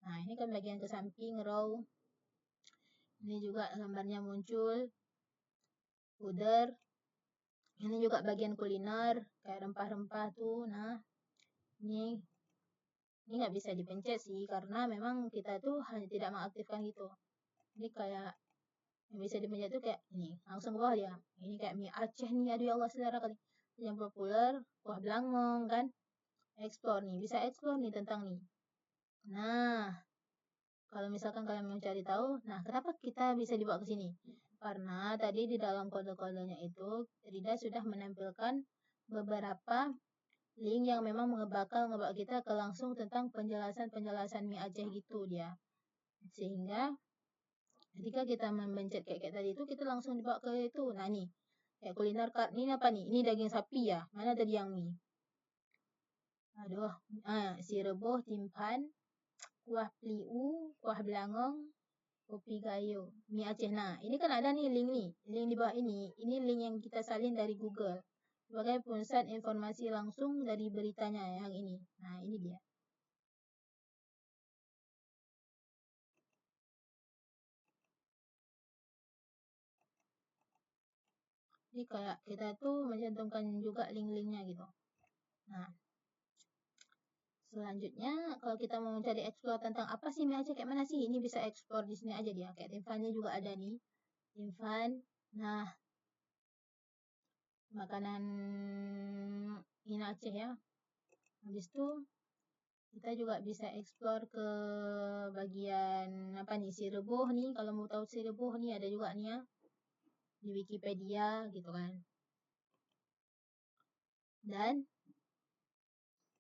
Nah, ini kan bagian ke samping, row. Ini juga gambarnya muncul. Footer. Ini juga bagian kuliner, kayak rempah-rempah tuh. Nah, ini nggak bisa dipencet sih, karena memang kita tuh hanya tidak mengaktifkan gitu. Ini kayak yang bisa dipencet tuh kayak ini, langsung ke bawah dia. Ini kayak mie Aceh nih, aduh ya Allah selera kali. Yang populer, kuah belangong kan. Explore nih, bisa explore nih tentang nih. Nah, kalau misalkan kalian mau cari tahu, nah kenapa kita bisa dibawa ke sini? Karena tadi di dalam kode-kodenya itu, Rida sudah menampilkan beberapa link yang memang bakal ngebawa kita ke langsung tentang penjelasan-penjelasan mie Aceh gitu dia. Sehingga ketika kita membencet kayak tadi itu, kita langsung dibawa ke itu. Nah nih, kayak kuliner card ini apa nih? Ini daging sapi ya. Mana tadi yang mie? Aduh, si reboh, timpan, kuah pliu, kuah belangong, kopi gayo, mie Aceh. Nah, ini kan ada nih link nih. Link di bawah ini. Ini link yang kita salin dari Google. Sebagai pusat informasi langsung dari beritanya yang ini. Nah, ini dia. Jadi kayak kita tuh mencantumkan juga link-linknya gitu. Nah, selanjutnya kalau kita mau cari explore tentang apa sih mie Aceh kayak mana sih, ini bisa explore di sini aja dia. Kayak timfannya juga ada nih. Timfan. Nah, makanan ini Aceh ya. Habis itu kita juga bisa explore ke bagian apa nih, si reboh nih. Kalau mau tahu si reboh nih ada juga nih ya di Wikipedia gitu kan. Dan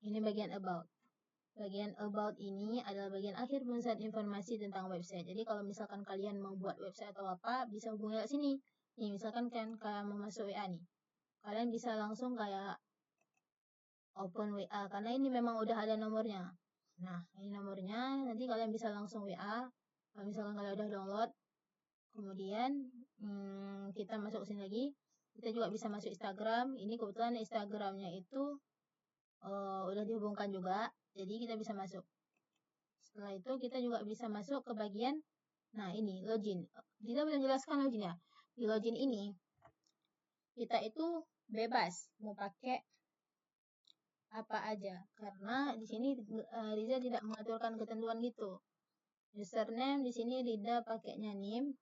ini bagian about. Bagian about ini adalah bagian akhir pusat informasi tentang website. Jadi kalau misalkan kalian mau buat website atau apa, bisa hubungi ke sini. Nih, misalkan kan kalian mau masuk WA nih. Kalian bisa langsung kayak open WA karena ini memang udah ada nomornya. Nah, ini nomornya. Nanti kalian bisa langsung WA. Kalau misalkan kalian udah download, kemudian kita masuk ke sini lagi. Kita juga bisa masuk Instagram. Ini kebetulan Instagramnya itu udah dihubungkan juga, jadi kita bisa masuk. Setelah itu kita juga bisa masuk ke bagian, nah ini login. Kita belum jelaskan login ya. Di login ini kita itu bebas mau pakai apa aja, karena di sini Riza tidak mengaturkan ketentuan gitu. Username di sini Rida pakainya nim.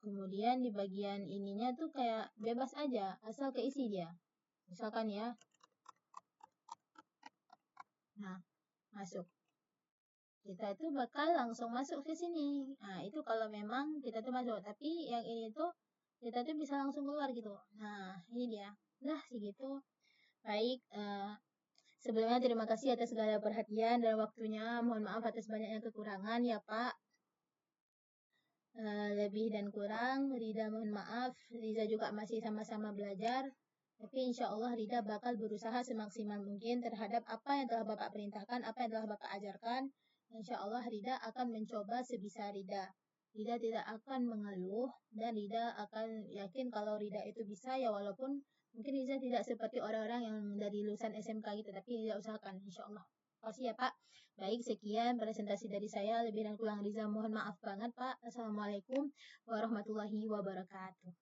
Kemudian di bagian ininya tuh kayak bebas aja, asal keisi dia. Misalkan ya. Nah, masuk. Kita itu bakal langsung masuk ke sini. Nah, itu kalau memang kita tuh masuk. Tapi yang ini tuh kita tuh bisa langsung keluar gitu. Nah, ini dia. Nah, segitu. Baik, sebelumnya terima kasih atas segala perhatian dan waktunya. Mohon maaf atas banyaknya kekurangan ya Pak. Lebih dan kurang, Rida mohon maaf. Rida juga masih sama-sama belajar. Tapi insya Allah Rida bakal berusaha semaksimal mungkin terhadap apa yang telah Bapak perintahkan, apa yang telah Bapak ajarkan. Insya Allah Rida akan mencoba sebisa Rida. Rida tidak akan mengeluh dan Rida akan yakin kalau Rida itu bisa ya, walaupun mungkin Rida tidak seperti orang-orang yang dari lulusan SMK gitu, tapi Rida usahakan insya Allah. Makasih ya Pak. Baik, sekian presentasi dari saya. Lebih dan kurang Riza mohon maaf banget Pak. Assalamualaikum warahmatullahi wabarakatuh.